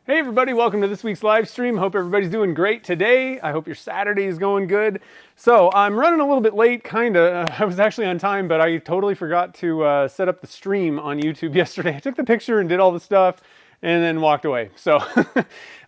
Hey everybody, welcome to this week's live stream. Hope everybody's doing great today. I hope your Saturday is going good. So I'm running a little bit late, kinda. I was actually on time, but I totally forgot to set up the stream on YouTube yesterday. I took the picture and did all the stuff and then walked away. So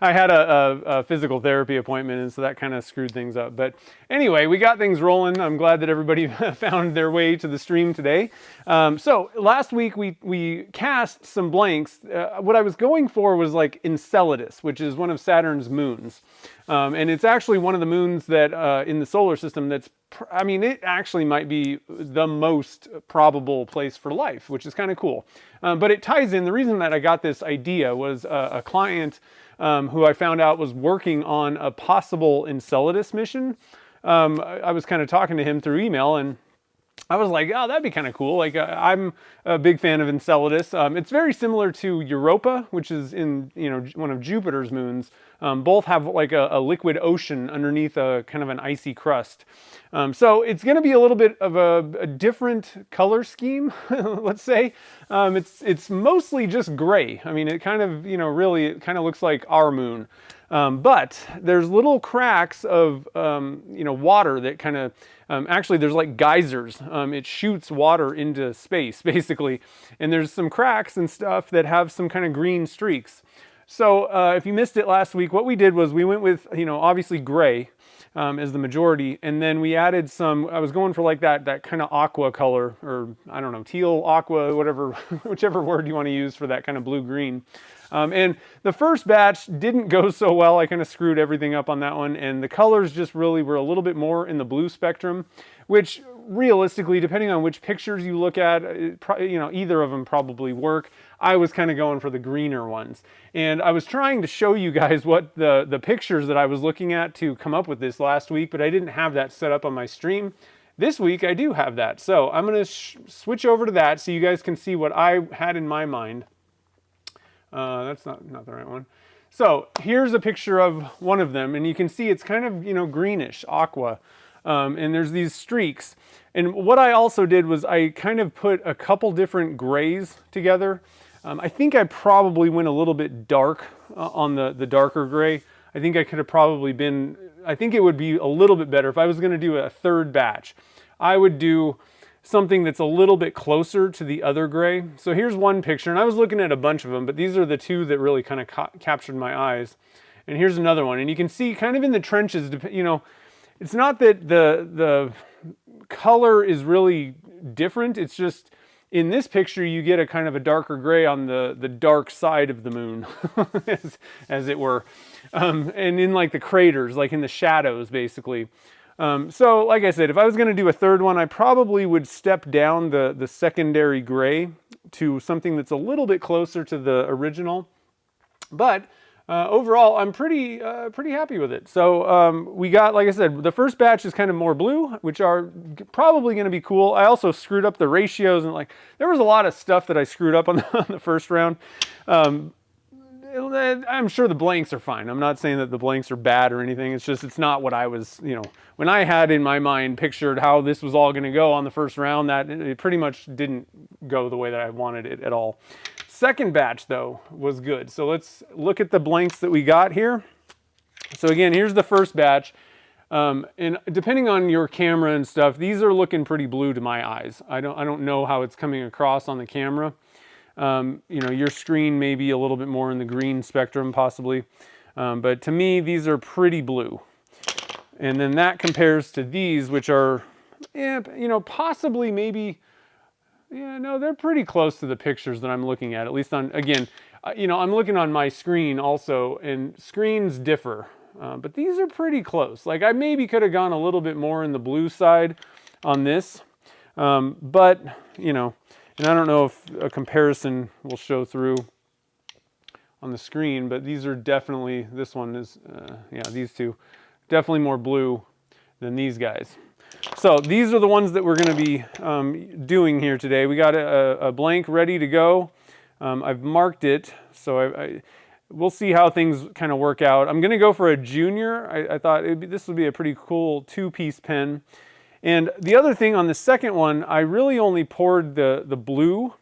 I had a physical therapy appointment, and so that kind of screwed things up. But anyway, we got things rolling. I'm glad that everybody found their way to the stream today. So last week we cast some blanks. What I was going for was like Enceladus, which is one of Saturn's moons. And it's actually one of the moons that in the solar system that's, I mean, it actually might be the most probable place for life, which is kind of cool. But it ties in, the reason that I got this idea was a client who I found out was working on a possible Enceladus mission. I was kind of talking to him through email, and I was like, oh, that'd be kind of cool. Like, I'm a big fan of Enceladus. It's very similar to Europa, which is in, one of Jupiter's moons. Both have like a liquid ocean underneath a kind of an icy crust. So it's going to be a little bit of a different color scheme, let's say. It's mostly just gray. I mean, it kind of, really, it kind of looks like our moon. But there's little cracks of, water that kind of, actually there's like geysers. It shoots water into space, basically. And there's some cracks and stuff that have some kind of green streaks. So if you missed it last week, what we did was we went with, obviously gray as the majority. And then we added some, I was going for like that kind of aqua color, or I don't know, teal, aqua, whatever, whichever word you want to use for that kind of blue-green. And the first batch didn't go so well. I kind of screwed everything up on that one. And the colors just really were a little bit more in the blue spectrum, which realistically, depending on which pictures you look at, either of them probably work. I was kind of going for the greener ones. And I was trying to show you guys what the pictures that I was looking at to come up with this last week, but I didn't have that set up on my stream. This week I do have that. So I'm going to switch over to that so you guys can see what I had in my mind. That's not the right one. So here's a picture of one of them, and you can see it's kind of, greenish, aqua. And there's these streaks. And what I also did was I kind of put a couple different grays together. I think I probably went a little bit dark on the darker gray. I think I could have probably been, I think it would be a little bit better if I was going to do a third batch. I would do something that's a little bit closer to the other gray. So here's one picture, and I was looking at a bunch of them, but these are the two that really kind of captured my eyes. And here's another one, and you can see kind of in the trenches, it's not that the color is really different. It's just in this picture you get a kind of a darker gray on the dark side of the moon, as it were, and in like the craters, like in the shadows, basically. So like I said, if I was going to do a third one, I probably would step down the secondary gray to something that's a little bit closer to the original. But overall, I'm pretty happy with it. So we got, like I said, the first batch is kind of more blue, which are probably going to be cool. I also screwed up the ratios, and like there was a lot of stuff that I screwed up on the first round. I'm sure the blanks are fine. I'm not saying that the blanks are bad or anything. It's just, it's not what I was, when I had in my mind pictured how this was all going to go on the first round, that it pretty much didn't go the way that I wanted it at all. Second batch, though, was good. So let's look at the blanks that we got here. So again, here's the first batch. And depending on your camera and stuff, these are looking pretty blue to my eyes. I don't know how it's coming across on the camera. Your screen may be a little bit more in the green spectrum, possibly. But to me, these are pretty blue. And then that compares to these, which are, possibly maybe... Yeah, no, they're pretty close to the pictures that I'm looking at least on, again, I'm looking on my screen also, and screens differ, but these are pretty close. Like I maybe could have gone a little bit more in the blue side on this, but, and I don't know if a comparison will show through on the screen, but these are definitely, this one is, these two, definitely more blue than these guys. So these are the ones that we're going to be doing here today. We got a blank ready to go. I've marked it, so we'll see how things kind of work out. I'm going to go for a junior. I thought this would be a pretty cool two-piece pen. And the other thing on the second one, I really only poured the blue,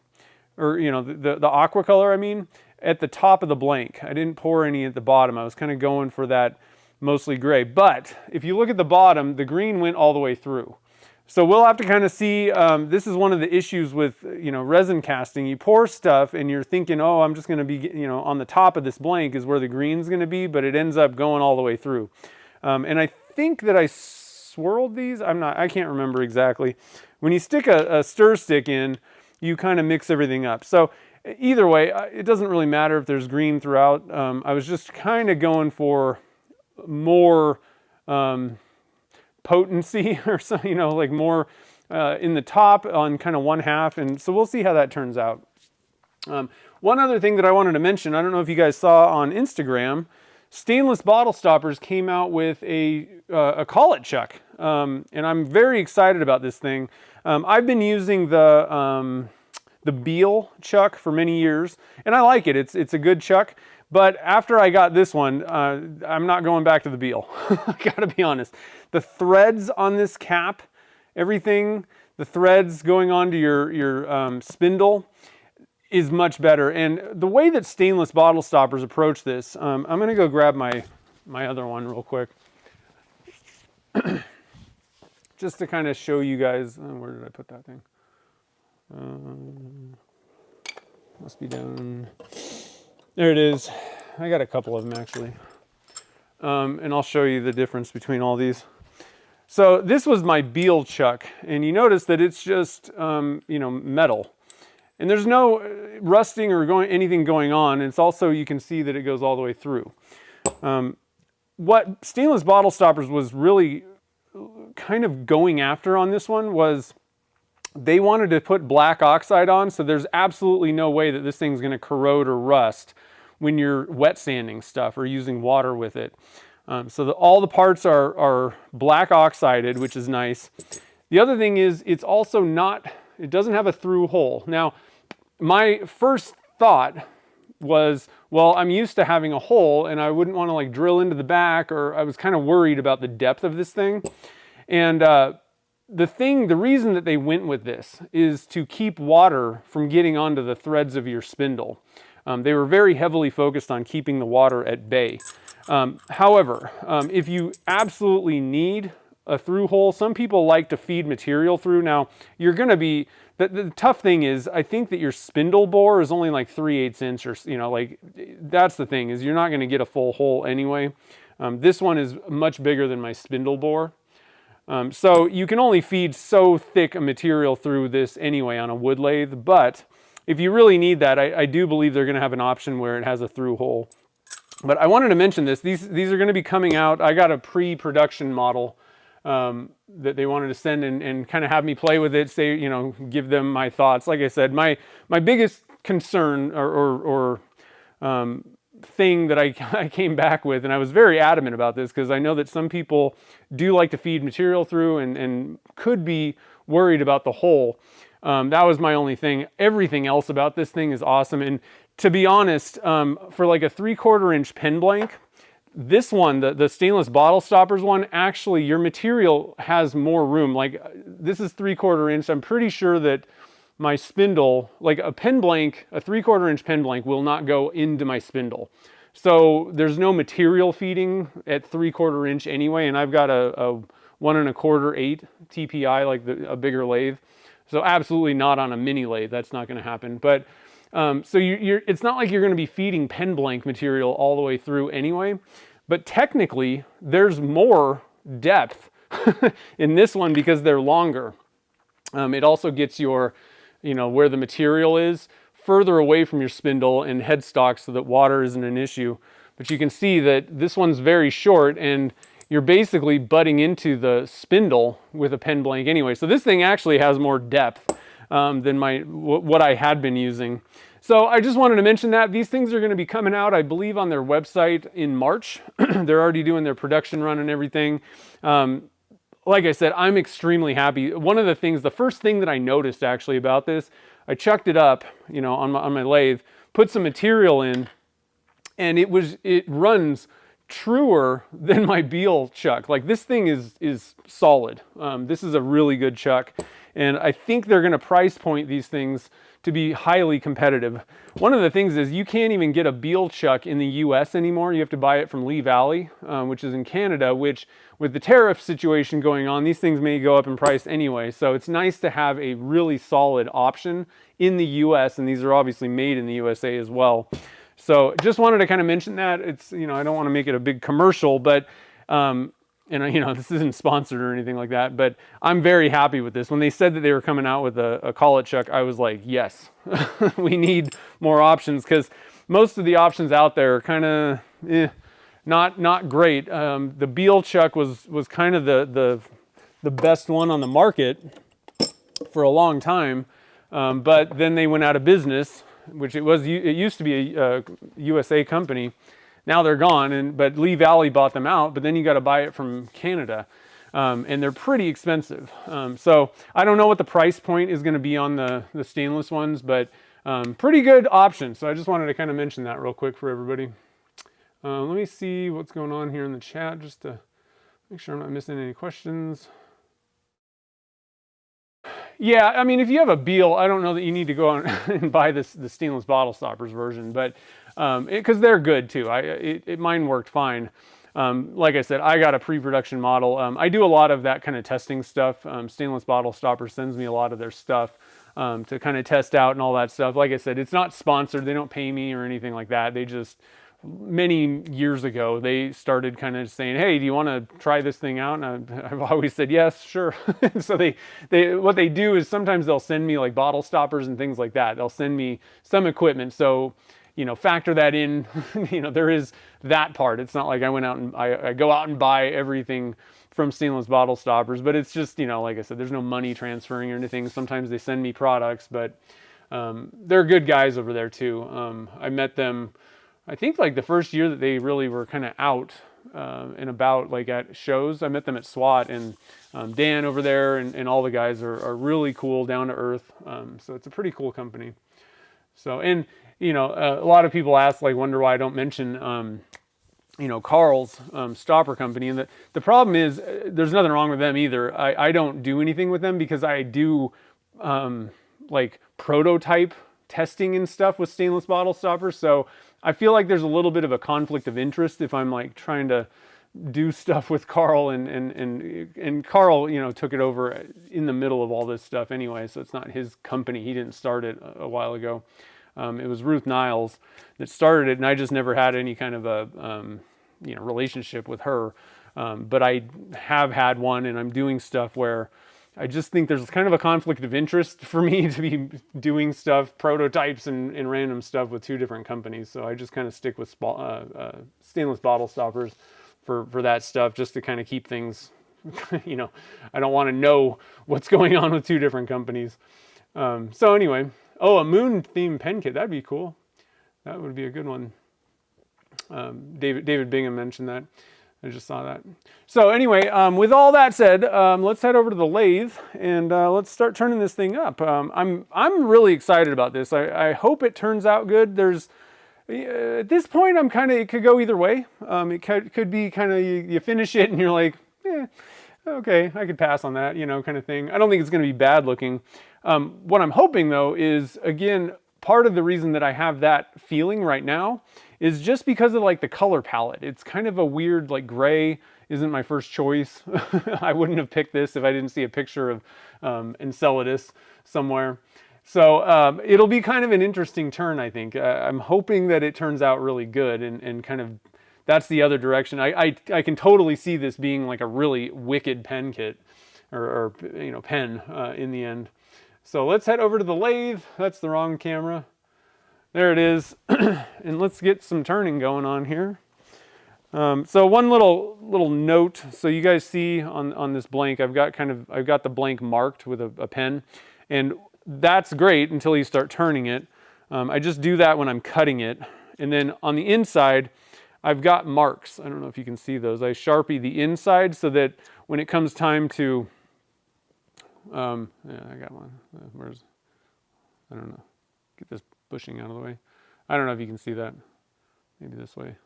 or the aqua color, I mean. at the top of the blank. I didn't pour any at the bottom. I was kind of going for that mostly gray. But if you look at the bottom, the green went all the way through. So we'll have to kind of see, this is one of the issues with, resin casting. You pour stuff and you're thinking, oh, I'm just going to be, on the top of this blank is where the green's going to be, but it ends up going all the way through. And I think that I swirled these. I can't remember exactly. When you stick a stir stick in, you kind of mix everything up. So either way, it doesn't really matter if there's green throughout. I was just kind of going for more potency or something, like more in the top on kind of one half. And so we'll see how that turns out. One other thing that I wanted to mention, I don't know if you guys saw on Instagram, Stainless Bottle Stoppers came out with a collet chuck. And I'm very excited about this thing. I've been using the Beal chuck for many years, and I like it. It's a good chuck. But after I got this one, I'm not going back to the Beal. I gotta be honest. The threads on this cap, everything, the threads going onto your spindle is much better. And the way that Stainless Bottle Stoppers approach this, I'm gonna go grab my other one real quick. Just to kind of show you guys, where did I put that thing? Must be down. There it is. I got a couple of them actually. And I'll show you the difference between all these. So this was my Beal chuck, and you notice that it's just, metal. And there's no rusting or anything going on. It's also, you can see that it goes all the way through. What Stainless Bottle Stoppers was really kind of going after on this one was they wanted to put black oxide on, so there's absolutely no way that this thing's going to corrode or rust when you're wet sanding stuff or using water with it. So all the parts are black oxided, which is nice. The other thing is it doesn't have a through hole. Now, my first thought was, well, I'm used to having a hole and I wouldn't want to like drill into the back, or I was kind of worried about the depth of this thing. And the reason that they went with this is to keep water from getting onto the threads of your spindle. They were very heavily focused on keeping the water at bay. However, if you absolutely need a through hole, some people like to feed material through. Now, you're going to be, the tough thing is, I think that your spindle bore is only like 3/8 inch, or, that's the thing, is you're not going to get a full hole anyway. This one is much bigger than my spindle bore. So you can only feed so thick a material through this anyway on a wood lathe, but if you really need that, I do believe they're going to have an option where it has a through hole. But I wanted to mention this. These are going to be coming out. I got a pre-production model that they wanted to send and kind of have me play with it, say, give them my thoughts. Like I said, my biggest concern or thing that I came back with, and I was very adamant about this because I know that some people do like to feed material through and could be worried about the hole. That was my only thing. Everything else about this thing is awesome. And to be honest, for like a 3/4 inch pen blank, this one, the Stainless Bottle Stoppers one, actually your material has more room. Like this is 3/4 inch. I'm pretty sure that my spindle, like a pen blank, a 3/4 inch pen blank will not go into my spindle. So there's no material feeding at 3/4 inch anyway. And I've got a 1 1/4 8 TPI, like a bigger lathe. So absolutely not on a mini lathe. That's not going to happen. But so it's not like you're going to be feeding pen blank material all the way through anyway. But technically, there's more depth in this one because they're longer. It also gets your, where the material is further away from your spindle and headstock so that water isn't an issue. But you can see that this one's very short and you're basically butting into the spindle with a pen blank anyway. So this thing actually has more depth than what I had been using. So I just wanted to mention that. These things are going to be coming out, I believe, on their website in March. They're already doing their production run and everything. Like I said, I'm extremely happy. One of the first thing that I noticed actually about this, I chucked it up, on my lathe, put some material in, and it runs truer than my Beal chuck. Like this thing is solid. This is a really good chuck. And I think they're going to price point these things to be highly competitive. One of the things is you can't even get a Beal chuck in the US anymore. You have to buy it from Lee Valley, which is in Canada, which with the tariff situation going on, these things may go up in price anyway. So it's nice to have a really solid option in the US, and these are obviously made in the USA as well. So just wanted to kind of mention that. It's, you know, I don't want to make it a big commercial, but and you know, this isn't sponsored or anything like that, but I'm very happy with this. When they said that they were coming out with a collet chuck, I was like, yes, we need more options, because most of the options out there are kind of not great. The Beal chuck was kind of the best one on the market for a long time, but then they went out of business, which it used to be a USA company. Now they're gone, but Lee Valley bought them out, but then you got to buy it from Canada, and they're pretty expensive. So I don't know what the price point is going to be on the stainless ones, but pretty good option. So I just wanted to kind of mention that real quick for everybody. Let me see what's going on here in the chat, just to make sure I'm not missing any questions. Yeah, I mean, if you have a Beal, I don't know that you need to go on and buy the stainless bottle stoppers version, but because they're good too. Mine worked fine. Like I said, I got a pre-production model. I do a lot of that kind of testing stuff. Stainless Bottle Stopper sends me a lot of their stuff to kind of test out and all that stuff. Like I said, it's not sponsored. They don't pay me or anything like that. They just, many years ago, they started kind of saying, hey, do you want to try this thing out? And I've always said, yes, sure. So what they do is sometimes they'll send me like bottle stoppers and things like that. They'll send me some equipment. So, you know, factor that in. You know, there is that part. It's not like I went out and I go out and buy everything from Stainless Bottle Stoppers, but it's just, you know, like I said, there's no money transferring or anything. Sometimes they send me products, but they're good guys over there too. I met them, I think like the first year that they really were kind of out and about, like at shows. I met them at SWAT, and Dan over there and all the guys are really cool, down to earth. So it's a pretty cool company. So, and you know, a lot of people ask, like, wonder why I don't mention, you know, Carl's stopper company. And the problem is, there's nothing wrong with them either. I don't do anything with them because I do like prototype testing and stuff with stainless bottle stoppers. So I feel like there's a little bit of a conflict of interest if I'm like trying to do stuff with Carl, and Carl, you know, took it over in the middle of all this stuff anyway. So it's not his company. He didn't start it a while ago. It was Ruth Niles that started it, and I just never had any kind of a you know, relationship with her. But I have had one, and I'm doing stuff where I just think there's kind of a conflict of interest for me to be doing stuff, prototypes and random stuff with two different companies. So I just kind of stick with stainless bottle stoppers for that stuff, just to kind of keep things, you know, I don't want to know what's going on with two different companies. So anyway, oh, a moon themed pen kit. That'd be cool. That would be a good one. David Bingham mentioned that. I just saw that. So anyway, with all that said, let's head over to the lathe and let's start turning this thing up. I'm really excited about this. I hope it turns out good. There's, at this point, I'm kind of, it could go either way. It could be kind of, you finish it and you're like, okay, I could pass on that, you know, kind of thing. I don't think it's going to be bad looking. What I'm hoping though is, again, part of the reason that I have that feeling right now is just because of like the color palette. It's kind of a weird, like gray isn't my first choice. I wouldn't have picked this if I didn't see a picture of Enceladus somewhere. So it'll be kind of an interesting turn, I think. I'm hoping that it turns out really good, and kind of that's the other direction. I can totally see this being like a really wicked pen kit, or you know, pen in the end. So let's head over to the lathe. That's the wrong camera. There it is. And let's get some turning going on here. So one little note. So you guys see on this blank, I've got the blank marked with a pen, and that's great until you start turning it. I just do that when I'm cutting it. And then on the inside, I've got marks. I don't know if you can see those. I Sharpie the inside so that when it comes time to, yeah, I got one. Where's, I don't know. Get this bushing out of the way. I don't know if you can see that. Maybe this way.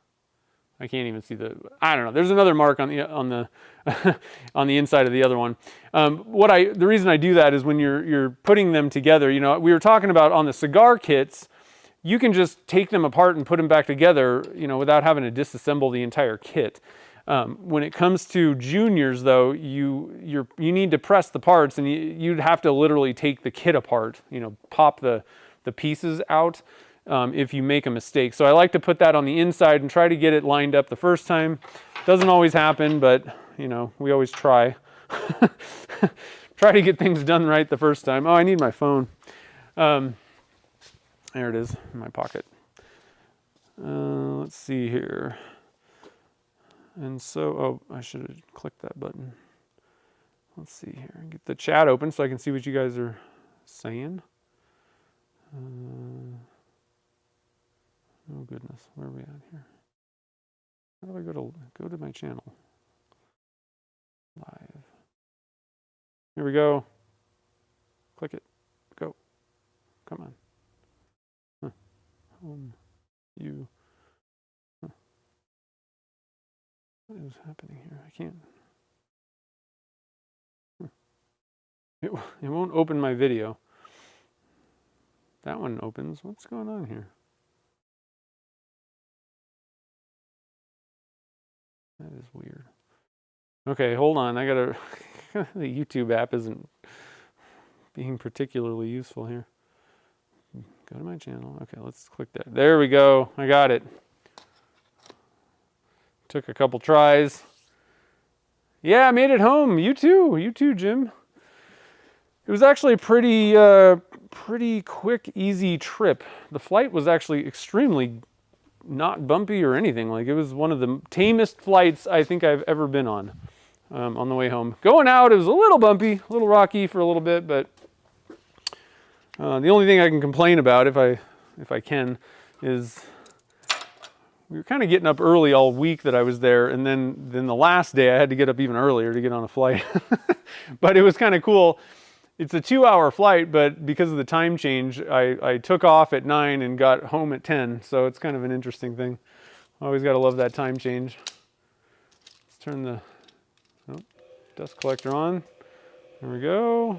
I can't even see I don't know. There's another mark on the on the inside of the other one. The reason I do that is when you're putting them together, you know, we were talking about on the cigar kits, you can just take them apart and put them back together, you know, without having to disassemble the entire kit. When it comes to juniors, though, you need to press the parts, and you'd have to literally take the kit apart, you know, pop the pieces out if you make a mistake. So I like to put that on the inside and try to get it lined up the first time. Doesn't always happen, but you know, we always try. Try to get things done right the first time. Oh, I need my phone. There it is in my pocket. Let's see here. And so, oh, I should have clicked that button. Let's see here. Get the chat open so I can see what you guys are saying. Oh goodness, where are we at here? How do I go to my channel? Live. Here we go. Click it. Go. Come on. Huh. You. Huh. What is happening here? I can't. It won't open my video. That one opens. What's going on here? That is weird. Okay, hold on. I gotta. The YouTube app isn't being particularly useful here. Go to my channel. Okay, let's click that. There we go. I got it. Took a couple tries. Yeah, I made it home. You too. You too, Jim. It was actually a pretty quick, easy trip. The flight was actually extremely not bumpy or anything. Like, it was one of the tamest flights I think I've ever been on the way home. Going out, it was a little bumpy, a little rocky for a little bit, but the only thing I can complain about, if I can, is we were kind of getting up early all week that I was there, and then the last day I had to get up even earlier to get on a flight. But it was kind of cool. It's a 2-hour flight, but because of the time change, I took off at 9 and got home at 10, so it's kind of an interesting thing. Always got to love that time change. Let's turn the dust collector on. There we go.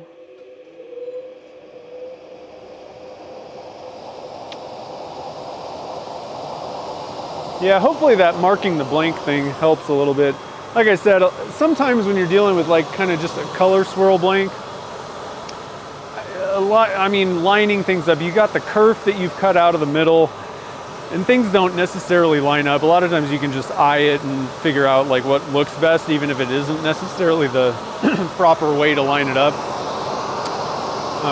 Yeah, hopefully that marking the blank thing helps a little bit. Like I said, sometimes when you're dealing with like kind of just a color swirl blank, lining things up, you got the kerf that you've cut out of the middle, and things don't necessarily line up. A lot of times you can just eye it and figure out like what looks best, even if it isn't necessarily the proper way to line it up.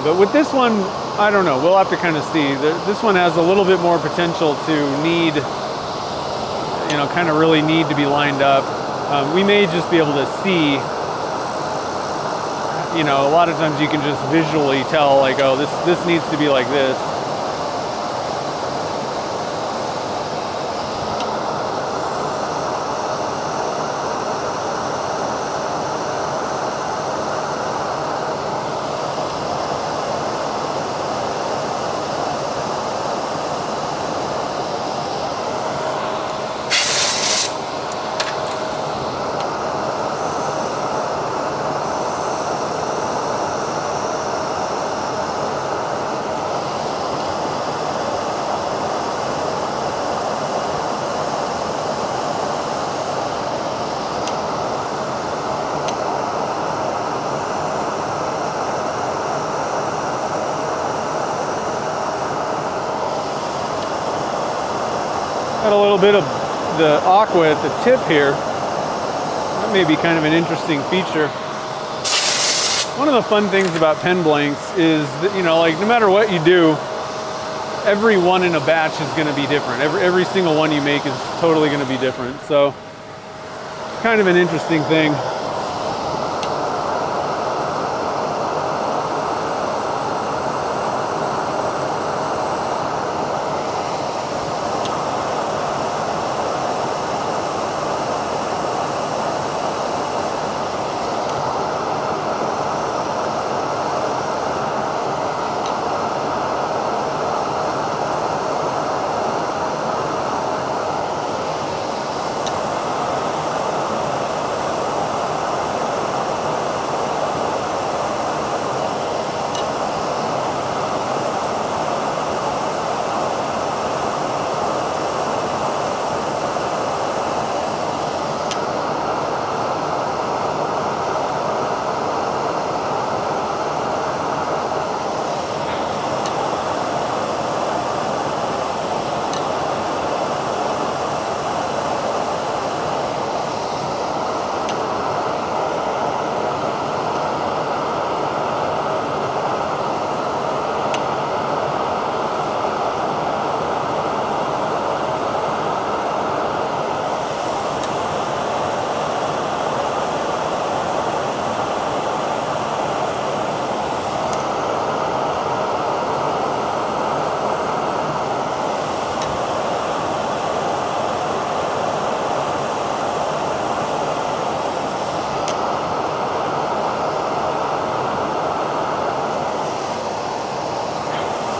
But with this one, I don't know. We'll have to kind of see. This one has a little bit more potential to need, you know, kind of really need to be lined up. We may just be able to see, you know, a lot of times you can just visually tell like, oh, this needs to be like this. Got a little bit of the aqua at the tip here. That may be kind of an interesting feature. One of the fun things about pen blanks is that, you know, like no matter what you do, every one in a batch is going to be different. Every single one you make is totally going to be different. So, kind of an interesting thing.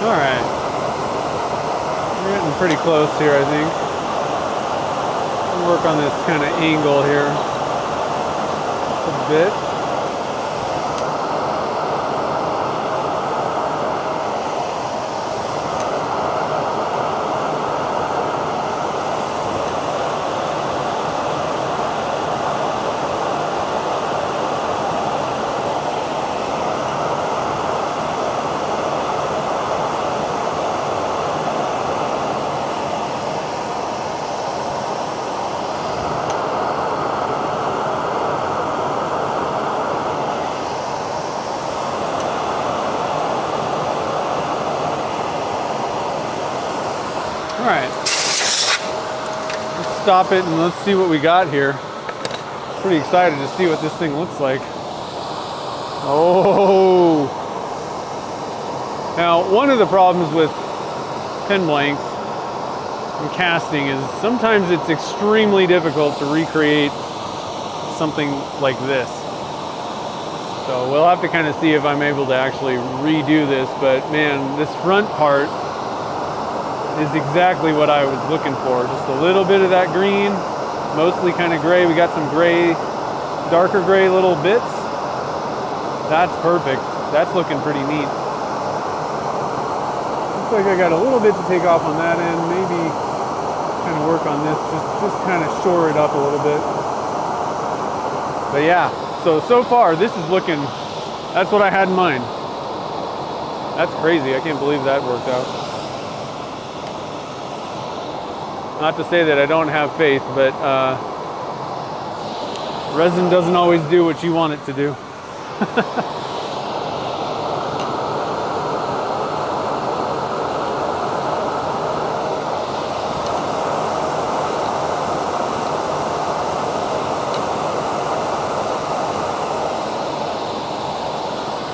All right, we're getting pretty close here, I think. We'll work on this kind of angle here just a bit. All right, let's stop it and let's see what we got here. Pretty excited to see what this thing looks like. Oh! Now, one of the problems with pen blanks and casting is sometimes it's extremely difficult to recreate something like this. So we'll have to kind of see if I'm able to actually redo this, but man, this front part is exactly what I was looking for. Just a little bit of that green, mostly kind of gray. We got some gray, darker gray little bits. That's perfect. That's looking pretty neat. Looks like I got a little bit to take off on that end. Maybe kind of work on this, just kind of shore it up a little bit. But yeah, so far this is looking, that's what I had in mind. That's crazy. I can't believe that worked out. Not to say that I don't have faith, but resin doesn't always do what you want it to do.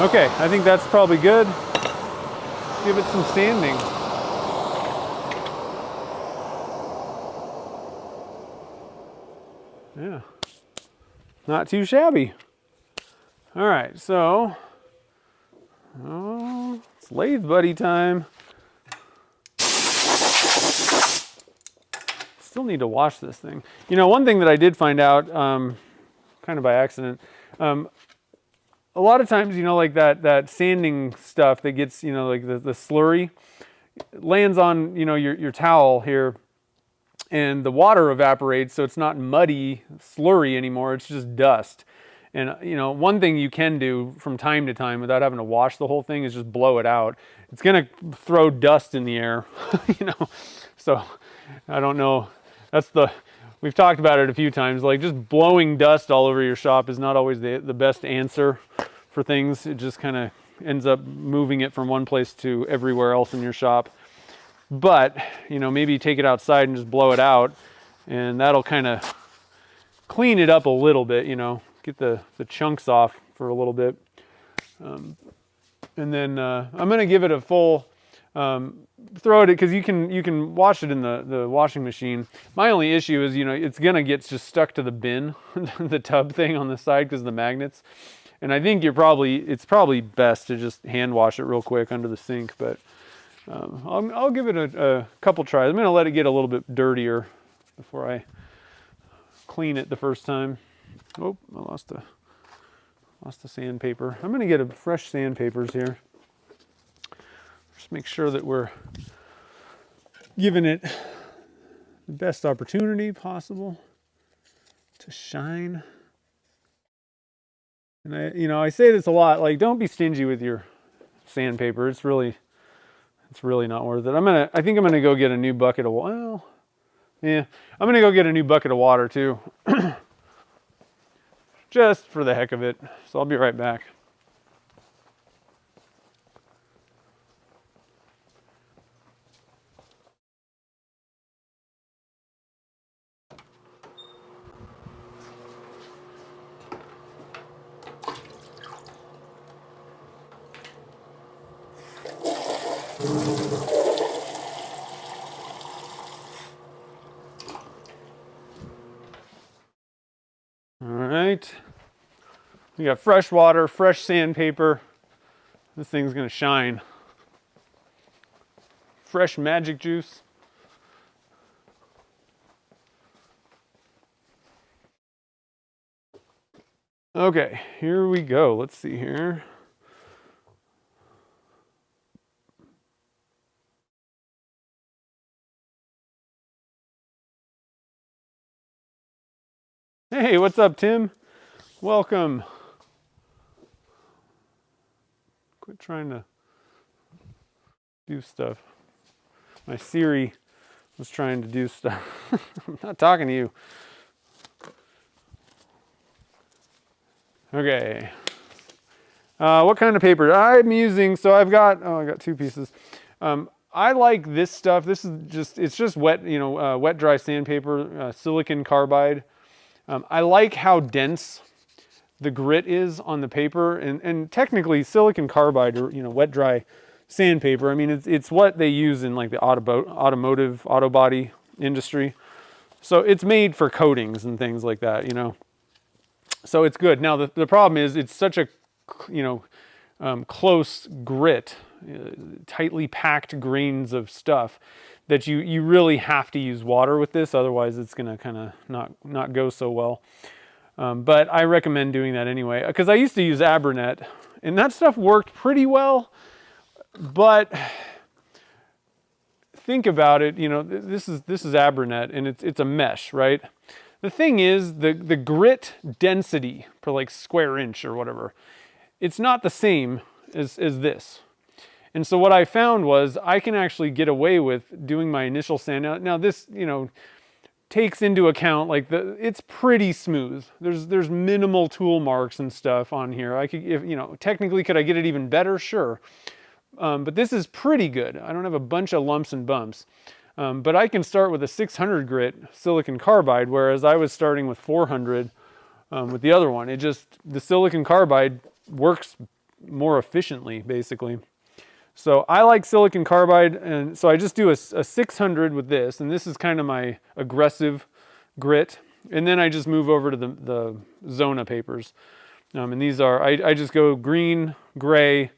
Okay, I think that's probably good. Give it some sanding. Yeah, not too shabby. All right, so it's lathe buddy time. Still need to wash this thing. You know, one thing that I did find out, kind of by accident, a lot of times, you know, like that sanding stuff that gets, you know, like the slurry lands on, you know, your towel here, and the water evaporates, so it's not muddy, slurry anymore, it's just dust. And, you know, one thing you can do from time to time without having to wash the whole thing is just blow it out. It's gonna throw dust in the air, you know, so I don't know, we've talked about it a few times, like just blowing dust all over your shop is not always the best answer for things. It just kind of ends up moving it from one place to everywhere else in your shop. But, you know, maybe take it outside and just blow it out, and that'll kind of clean it up a little bit, you know, get the chunks off for a little bit. And then I'm going to give it a full, throw it, because you can wash it in the washing machine. My only issue is, you know, it's going to get just stuck to the bin, the tub thing on the side because of the magnets. And I think it's probably best to just hand wash it real quick under the sink, but I'll give it a couple tries. I'm going to let it get a little bit dirtier before I clean it the first time. Oh, I lost the sandpaper. I'm going to get a fresh sandpapers here. Just make sure that we're giving it the best opportunity possible to shine. And I say this a lot, like, don't be stingy with your sandpaper. It's really not worth it. I think I'm gonna go get a new bucket of water. Yeah, I'm gonna go get a new bucket of water too. Just for the heck of it. So I'll be right back. All right, we got fresh water, fresh sandpaper. This thing's gonna shine. fresh magic juice. Okay, here we go. Let's see here. Hey, what's up, Tim? Welcome. Quit trying to do stuff. My Siri was trying to do stuff. I'm not talking to you. Okay. What kind of paper? I'm using, so I got 2 pieces. I like this stuff. This is it's just wet, wet dry sandpaper, silicon carbide. I like how dense the grit is on the paper, and technically silicon carbide or wet dry sandpaper. I mean, it's what they use in like the automotive auto body industry. So it's made for coatings and things like that, So it's good. Now the problem is it's such a close grit, tightly packed grains of stuff that you really have to use water with this, otherwise it's going to kind of not go so well. But I recommend doing that anyway, because I used to use Abranet, and that stuff worked pretty well. But think about it, this is Abranet, and it's a mesh, right? The thing is, the grit density per like square inch or whatever, it's not the same as this. And so what I found was I can actually get away with doing my initial sand. Now this, takes into account like it's pretty smooth. There's minimal tool marks and stuff on here. I could, technically could I get it even better? Sure. But this is pretty good. I don't have a bunch of lumps and bumps. But I can start with a 600 grit silicon carbide, whereas I was starting with 400 with the other one. The silicon carbide works more efficiently, basically. So I like silicon carbide, and so I just do a 600 with this, and this is kind of my aggressive grit. And then I just move over to the Zona papers. And these are, I just go green, gray,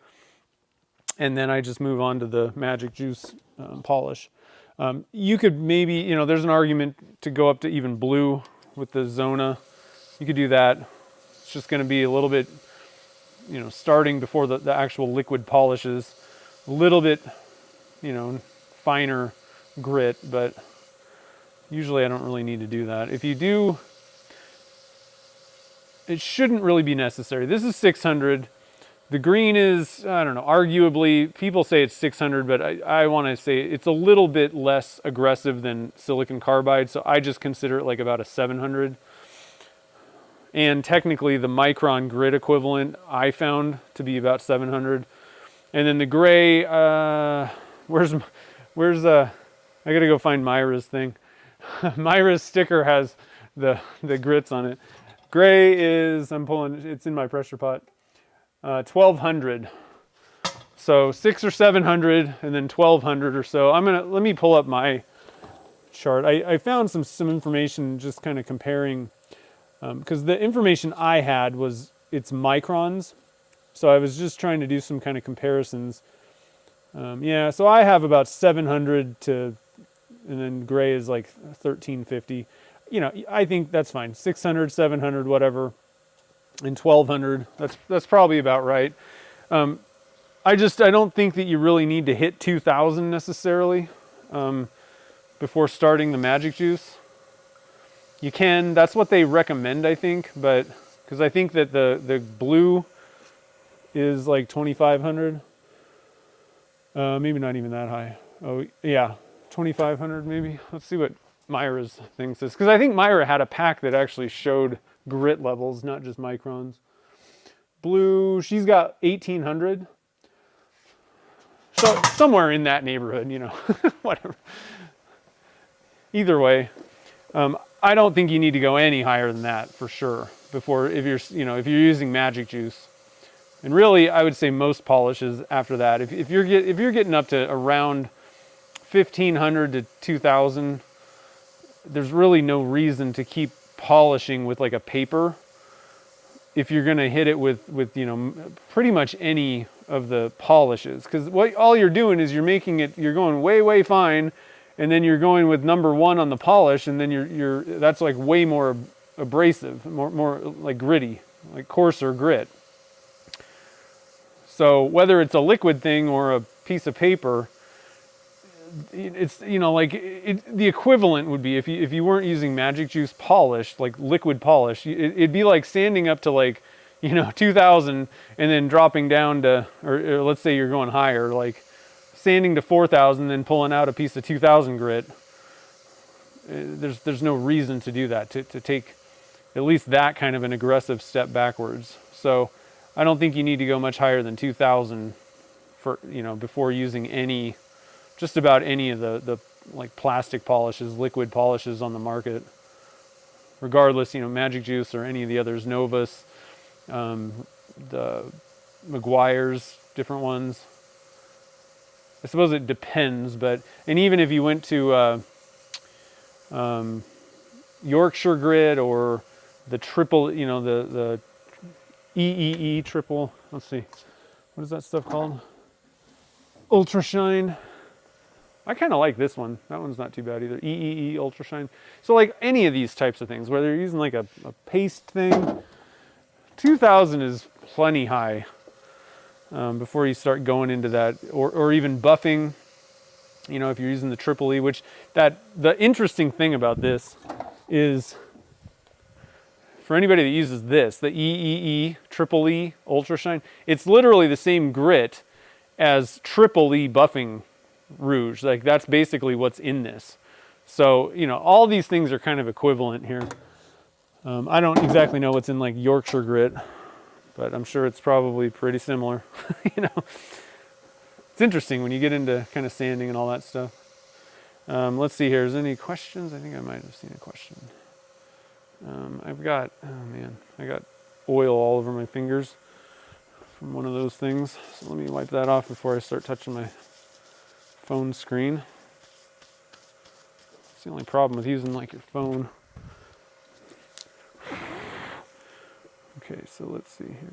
and then I just move on to the Magic Juice polish. You could maybe, there's an argument to go up to even blue with the Zona. You could do that. It's just going to be a little bit, starting before the actual liquid polishes. A little bit, finer grit, but usually I don't really need to do that. If you do, it shouldn't really be necessary. This is 600. The green is, I don't know, arguably, people say it's 600, but I want to say it's a little bit less aggressive than silicon carbide, so I just consider it like about a 700. And technically the micron grit equivalent I found to be about 700. And then the gray, where's I gotta go find Myra's thing. Myra's sticker has the grits on it. Gray is, it's in my pressure pot, 1200. So 600 or 700 and then 1200 or so. Let me pull up my chart. I found some information just kind of comparing, because the information I had was, it's microns. So I was just trying to do some kind of comparisons. Yeah, so I have about 700 and then gray is like 1350. I think that's fine. 600, 700, whatever, and 1200. That's probably about right. I don't think that you really need to hit 2000 necessarily before starting the Magic Juice. You can. That's what they recommend, I think, but because I think that the blue is like 2500, maybe not even that high. Oh yeah, 2500 maybe. Let's see what Myra's thing says, because I think Myra had a pack that actually showed grit levels, not just microns. Blue, she's got 1800, so somewhere in that neighborhood, whatever. Either way, I don't think you need to go any higher than that for sure before, if you're using Magic Juice. And really, I would say most polishes after that. If you're getting up to around 1500 to 2000, there's really no reason to keep polishing with like a paper if you're going to hit it with pretty much any of the polishes, because all you're doing is you're going way fine, and then you're going with number 1 on the polish, and then that's like way more abrasive, more like gritty, like coarser grit. So whether it's a liquid thing or a piece of paper, it's, you know, like the equivalent would be if you weren't using magic juice polish, like liquid polish, it'd be like sanding up to like, you know, 2000 and then dropping down to, or let's say you're going higher, like sanding to 4000, then pulling out a piece of 2000 grit. There's no reason to do that, to take at least that kind of an aggressive step backwards. So I don't think you need to go much higher than 2000 for, you know, before using just about any of the like plastic polishes, liquid polishes on the market, regardless, you know, Magic Juice or any of the others, Novus, the McGuire's, different ones. I suppose it depends, and even if you went to Yorkshire Grit or the triple, you know, the EEE triple, let's see, what is that stuff called? Ultra Shine. I kind of like this one. That one's not too bad either. EEE Ultra Shine. So like any of these types of things, whether you're using like a paste thing, 2000 is plenty high before you start going into that, or even buffing. You know, if you're using the triple E, which the interesting thing about this is, for anybody that uses this, the EEE, triple E, Ultra Shine, it's literally the same grit as triple E buffing rouge. Like that's basically what's in this. So, you know, all these things are kind of equivalent here. I don't exactly know what's in like Yorkshire Grit, but I'm sure it's probably pretty similar. You know, it's interesting when you get into kind of sanding and all that stuff. Let's see here. Is there any questions? I think I might have seen a question. I've got, oh man, I got oil all over my fingers from one of those things. So let me wipe that off before I start touching my phone screen. It's the only problem with using like your phone. Okay, so let's see here.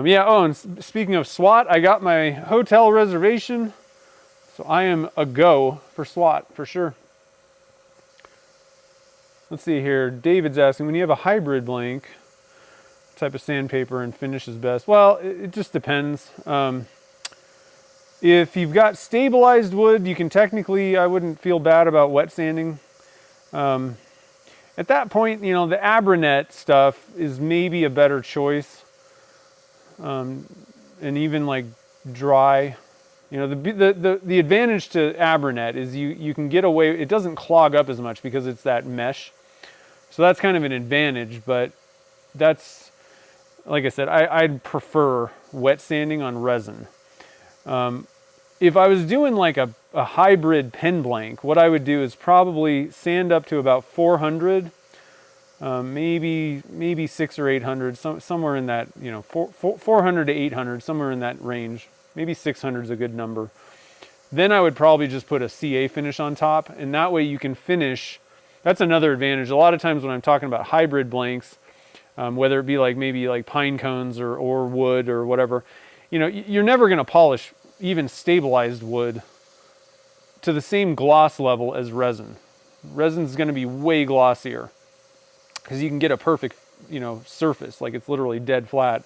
Yeah, oh, and speaking of SWAT, I got my hotel reservation, so I am a go for SWAT, for sure. Let's see here. David's asking, when you have a hybrid blank, what type of sandpaper and finish is best? Well, it just depends. If you've got stabilized wood, you can technically, I wouldn't feel bad about wet sanding. At that point, you know, the Abranet stuff is maybe a better choice. And even like dry, you know, the advantage to Abranet is you can get away, it doesn't clog up as much because it's that mesh. So that's kind of an advantage, but that's, like I said, I'd prefer wet sanding on resin. If I was doing like a hybrid pen blank, what I would do is probably sand up to about 400, maybe 600 or 800, somewhere in that, you know, 400 to 800, somewhere in that range. Maybe 600 is a good number. Then I would probably just put a CA finish on top, and that way you can finish. That's another advantage. A lot of times when I'm talking about hybrid blanks, whether it be like maybe like pine cones or wood or whatever, you know, you're never going to polish even stabilized wood to the same gloss level as resin. Resin's going to be way glossier because you can get a perfect, you know, surface, like it's literally dead flat.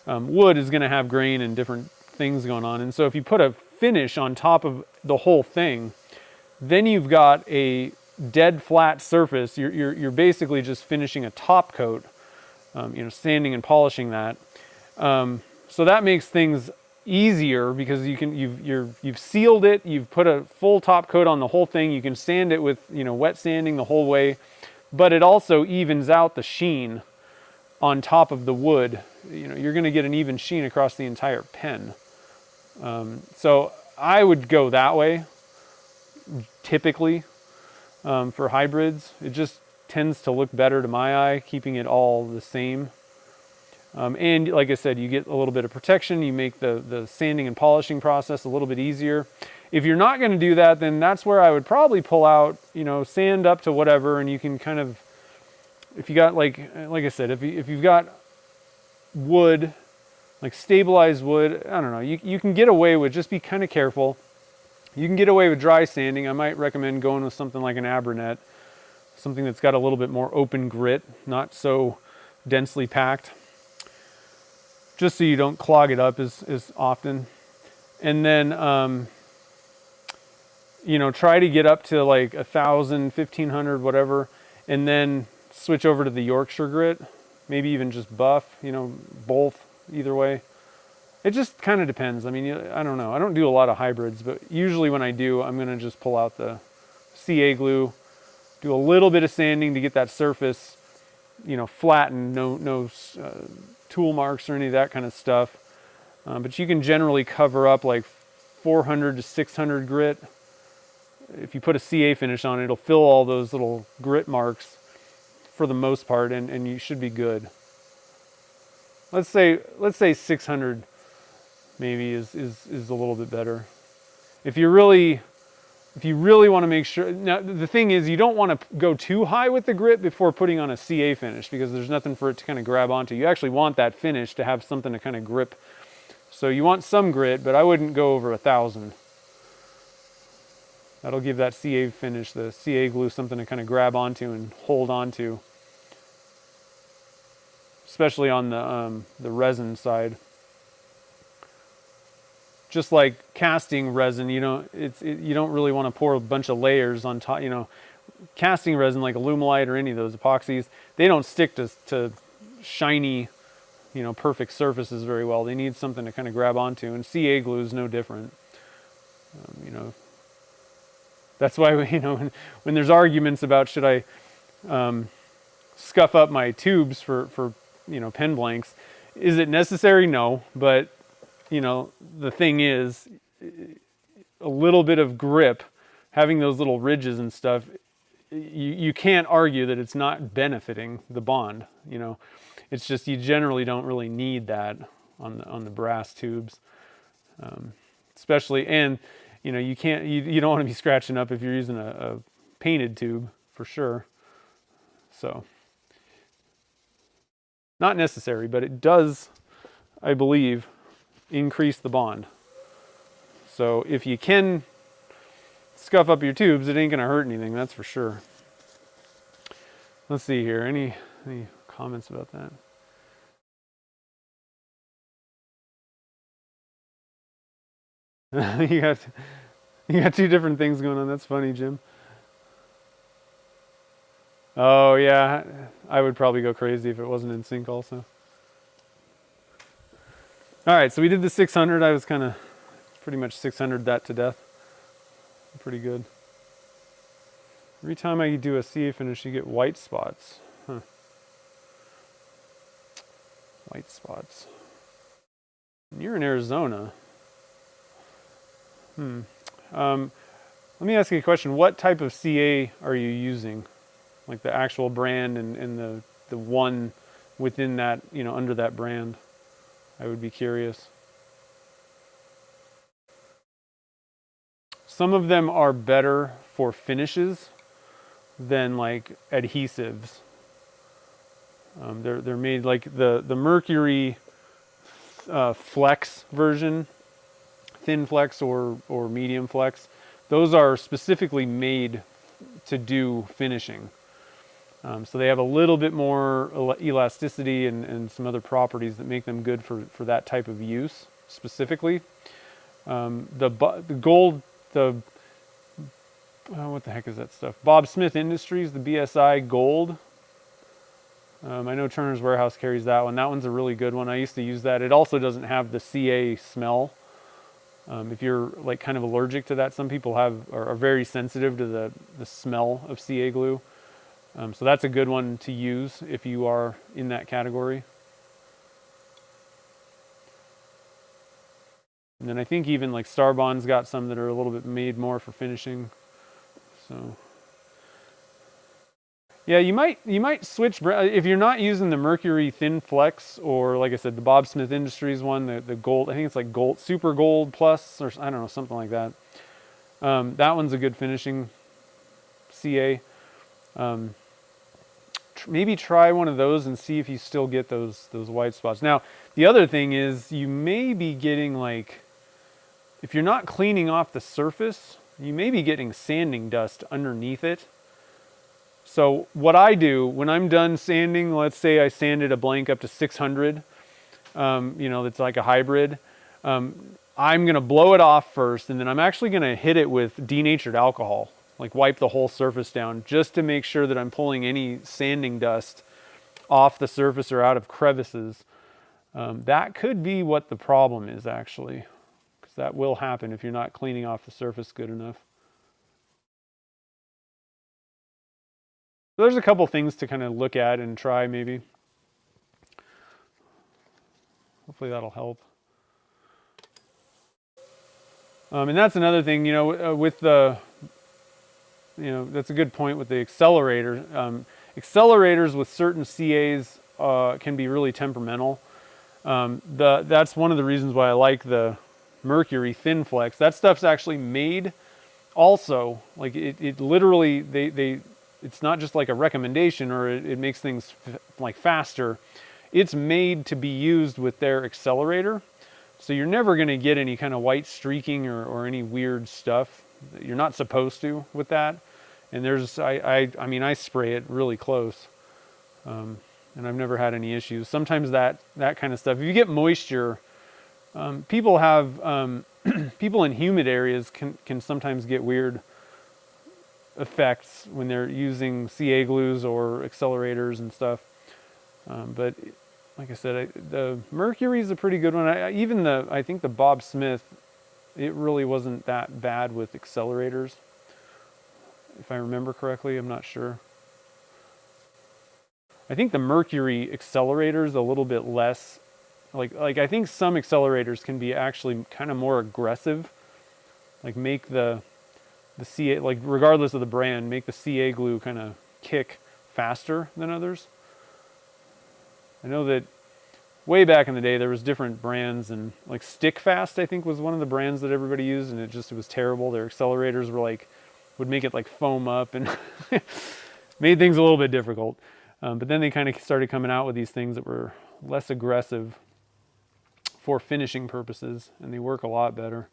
Wood is going to have grain and different things going on, and so if you put a finish on top of the whole thing, then you've got a dead flat surface. You're basically just finishing a top coat, you know, sanding and polishing that. So that makes things easier because you've sealed it, you've put a full top coat on the whole thing. You can sand it with, you know, wet sanding the whole way, but it also evens out the sheen on top of the wood. You know, you're going to get an even sheen across the entire pen. So I would go that way typically for hybrids. It just tends to look better to my eye, keeping it all the same. And like I said, you get a little bit of protection. You make the sanding and polishing process a little bit easier. if you're not going to do that, then that's where I would probably pull out, you know, sand up to whatever, and you can kind of, if you got like I said, if you've got wood, like stabilized wood, I don't know, you can get away with, just be kind of careful. You can get away with dry sanding. I might recommend going with something like an Abranet, something that's got a little bit more open grit, not so densely packed, just so you don't clog it up as often. And then, you know, try to get up to like 1,000, 1,500, whatever, and then switch over to the Yorkshire grit, maybe even just buff, you know, both, either way. It just kind of depends. I mean, I don't know. I don't do a lot of hybrids, but usually when I do, I'm going to just pull out the CA glue, do a little bit of sanding to get that surface, you know, flattened, no tool marks or any of that kind of stuff. But you can generally cover up like 400 to 600 grit. If you put a CA finish on it, it'll fill all those little grit marks for the most part, and you should be good. Let's say 600 maybe is a little bit better. If you really want to make sure, now the thing is, you don't want to go too high with the grit before putting on a CA finish, because there's nothing for it to kind of grab onto. You actually want that finish to have something to kind of grip. So you want some grit, but I wouldn't go over 1,000. That'll give that CA finish, the CA glue, something to kind of grab onto and hold onto, especially on the resin side. Just like casting resin, you don't really want to pour a bunch of layers on top. You know, casting resin like Alumilite or any of those epoxies, they don't stick to shiny, you know, perfect surfaces very well. They need something to kind of grab onto, and CA glue is no different. You know, that's why, you know, when there's arguments about should I scuff up my tubes for you know, pen blanks, is it necessary? No, but you know, the thing is, a little bit of grip, having those little ridges and stuff, you can't argue that it's not benefiting the bond. You know, it's just you generally don't really need that on the brass tubes, especially. And you know, you don't want to be scratching up if you're using a painted tube, for sure. So not necessary, but it does, I believe, increase the bond. So if you can scuff up your tubes, it ain't gonna hurt anything, that's for sure. Let's see here, any comments about that? you got two different things going on. That's funny, Jim. Oh yeah, I would probably go crazy if it wasn't in sync also. All right, so we did the 600. I was kind of pretty much 600 that to death. Pretty good. Every time I do a CA finish, you get white spots. Huh. White spots. You're in Arizona. Let me ask you a question. What type of CA are you using? Like the actual brand and the one within that, you know, under that brand? I would be curious. Some of them are better for finishes than like adhesives. They're made like the Mercury Flex version, thin flex or medium flex. Those are specifically made to do finishing. So they have a little bit more elasticity and some other properties that make them good for that type of use specifically. The gold, what the heck is that stuff? Bob Smith Industries, the BSI Gold. I know Turner's Warehouse carries that one. That one's a really good one. I used to use that. It also doesn't have the CA smell. If you're like kind of allergic to that, some people are very sensitive to the smell of CA glue. So that's a good one to use if you are in that category. And then I think even like Starbond's got some that are a little bit made more for finishing. So yeah, you might switch if you're not using the Mercury Thin Flex, or like I said, the Bob Smith Industries one, the gold. I think it's like Gold Super Gold Plus, or I don't know, something like that. That one's a good finishing CA. Maybe try one of those and see if you still get those white spots. Now, the other thing is you may be getting, like, if you're not cleaning off the surface, you may be getting sanding dust underneath it. So what I do when I'm done sanding, let's say I sanded a blank up to 600, that's like a hybrid. I'm going to blow it off first, and then I'm actually going to hit it with denatured alcohol, like wipe the whole surface down, just to make sure that I'm pulling any sanding dust off the surface or out of crevices. That could be what the problem is, actually, because that will happen if you're not cleaning off the surface good enough. So there's a couple things to kind of look at and try, maybe. Hopefully that'll help. And that's another thing, with the, that's a good point with the accelerator. Accelerators with certain CAs can be really temperamental. That's one of the reasons why I like the Mercury Thin Flex. That stuff's actually made also, like it literally, it's not just like a recommendation or it makes things like faster. It's made to be used with their accelerator. So you're never going to get any kind of white streaking or any weird stuff. You're not supposed to with that. And I mean, I spray it really close. And I've never had any issues. Sometimes that kind of stuff, if you get moisture, people in humid areas can sometimes get weird effects when they're using CA glues or accelerators and stuff. But like I said, the Mercury is a pretty good one. I think the Bob Smith, it really wasn't that bad with accelerators. If I remember correctly, I'm not sure. I think the Mercury accelerator is a little bit less, like I think some accelerators can be actually kind of more aggressive. Like make the CA, like regardless of the brand, make the CA glue kind of kick faster than others. I know that way back in the day there was different brands, and like Stick Fast I think was one of the brands that everybody used, and it was terrible. Their accelerators were would make it like foam up and made things a little bit difficult. But then they kind of started coming out with these things that were less aggressive for finishing purposes, and they work a lot better.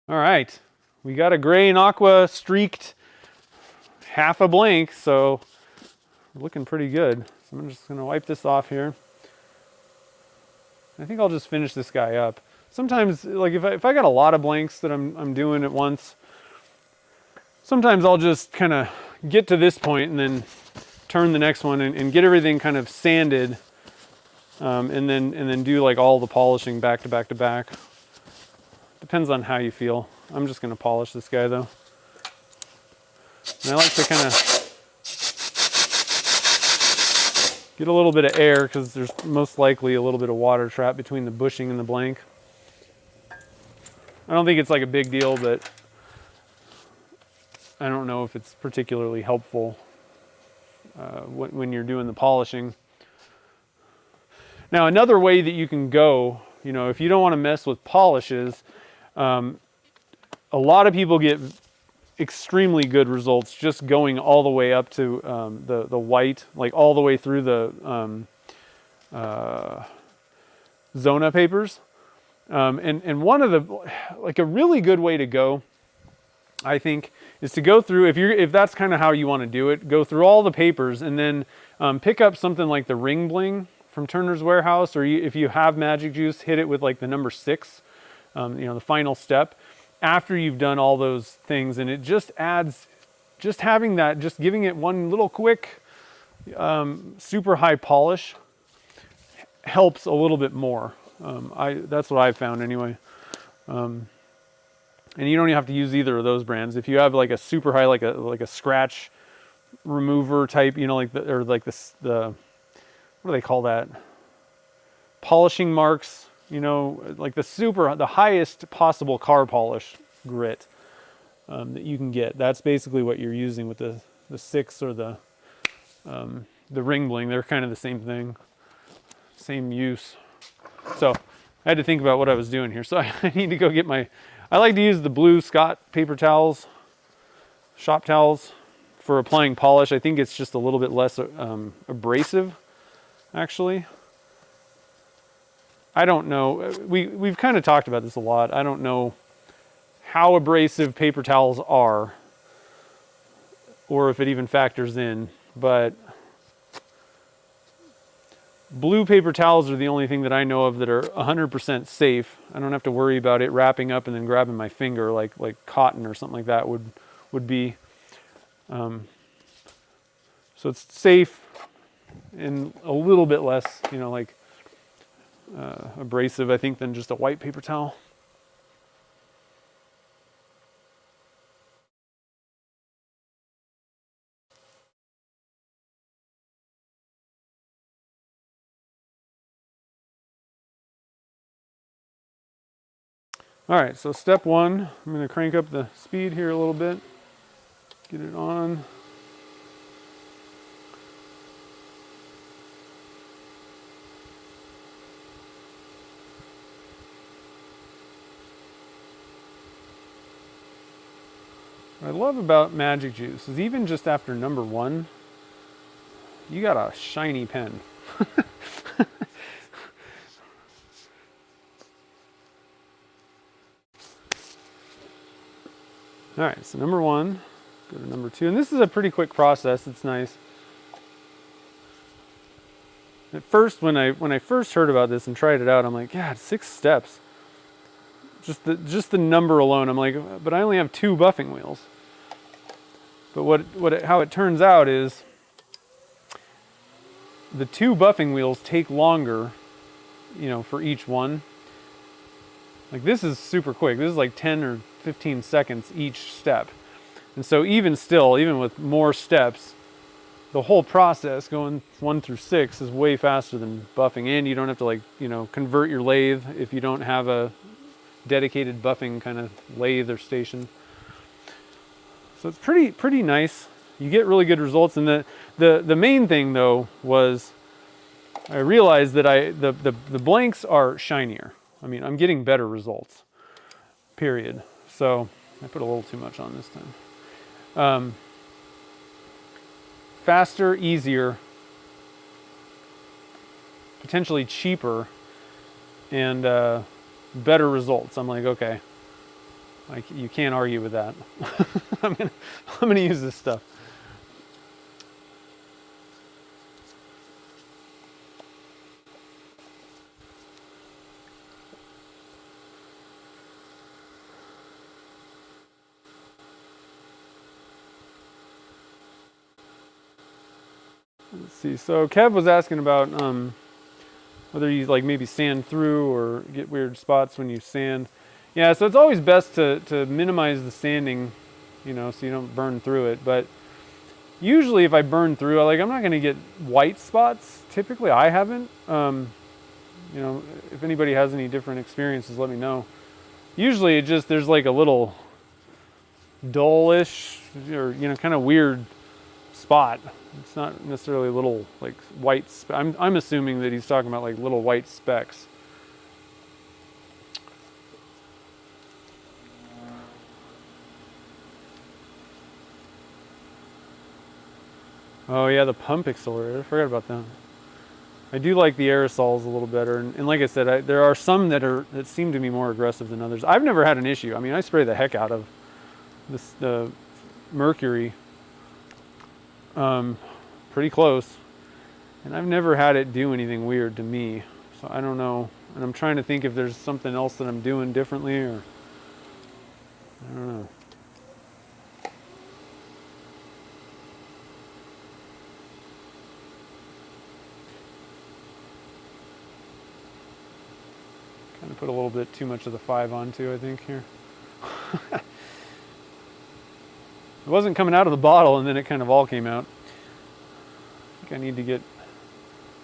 All right, we got a gray and aqua streaked half a blank, so we're looking pretty good. So I'm just gonna wipe this off here. I think I'll just finish this guy up. Sometimes, like if I got a lot of blanks that I'm doing at once, sometimes I'll just kind of get to this point and then turn the next one and get everything kind of sanded, and then do like all the polishing back to back to back. Depends on how you feel. I'm just gonna polish this guy though. And I like to kind of get a little bit of air because there's most likely a little bit of water trapped between the bushing and the blank. I don't think it's like a big deal, but I don't know if it's particularly helpful when you're doing the polishing. Now, another way that you can go, if you don't want to mess with polishes, a lot of people get extremely good results just going all the way up to the white, like all the way through the Zona papers. And one of the, like a really good way to go, I think, is to go through, if that's kind of how you want to do it, go through all the papers and then pick up something like the Ring Bling from Turner's Warehouse, or if you have Magic Juice, hit it with like the number 6, the final step after you've done all those things. And it just adds, just having that, just giving it one little quick super high polish helps a little bit more. That's what I've found anyway. And you don't even have to use either of those brands. If you have like a super high, like a scratch remover type, what do they call that? Polishing marks, like the highest possible car polish grit that you can get. That's basically what you're using with the 6 or the Ring Bling. They're kind of the same thing, same use. So I had to think about what I was doing here. So I need to go get my, I like to use the blue Scott paper towels, shop towels, for applying polish. I think it's just a little bit less abrasive, actually. I don't know. We've kind of talked about this a lot. I don't know how abrasive paper towels are, or if it even factors in, but blue paper towels are the only thing that I know of that are 100% safe. I don't have to worry about it wrapping up and then grabbing my finger like cotton or something like that would be. So it's safe and a little bit less, you know, like abrasive, I think, than just a white paper towel. All right, so step one, I'm going to crank up the speed here a little bit, get it on. What I love about Magic Juice is even just after number one, you got a shiny pen. All right, so number one, go to number two, and this is a pretty quick process. It's nice. At first, when I first heard about this and tried it out, I'm like, yeah, it's 6 steps. Just the number alone, I'm like, but I only have 2 buffing wheels. But how it turns out is the 2 buffing wheels take longer, you know, for each one. Like this is super quick. This is like 10 or 15 seconds each step. And so even still, even with more steps, the whole process going 1 through 6 is way faster than buffing, and you don't have to, like, you know, convert your lathe if you don't have a dedicated buffing kind of lathe or station. So it's pretty nice. You get really good results, and the main thing though was I realized that the blanks are shinier. I mean, I'm getting better results, period. So I put a little too much on this time. Faster, easier, potentially cheaper, and better results. I'm like, okay, like you can't argue with that. I'm gonna use this stuff. Let's see. So Kev was asking about whether you like maybe sand through or get weird spots when you sand. Yeah, so it's always best to minimize the sanding, you know, so you don't burn through it. But usually if I burn through, I'm not going to get white spots. Typically I haven't. You know, if anybody has any different experiences, let me know. Usually it just, there's like a little dullish or, you know, kind of weird spot. It's not necessarily little like white. I'm assuming that he's talking about like little white specks. Oh yeah, the pump accelerator. I forgot about that. I do like the aerosols a little better, and like I said, there are some that seem to be more aggressive than others. I've never had an issue. I mean, I spray the heck out of the mercury. Pretty close, and I've never had it do anything weird to me, so I don't know, and I'm trying to think if there's something else that I'm doing differently, or I don't know. Kind of put a little bit too much of the 5 on too, I think, here. It wasn't coming out of the bottle, and then it kind of all came out. I think I need to get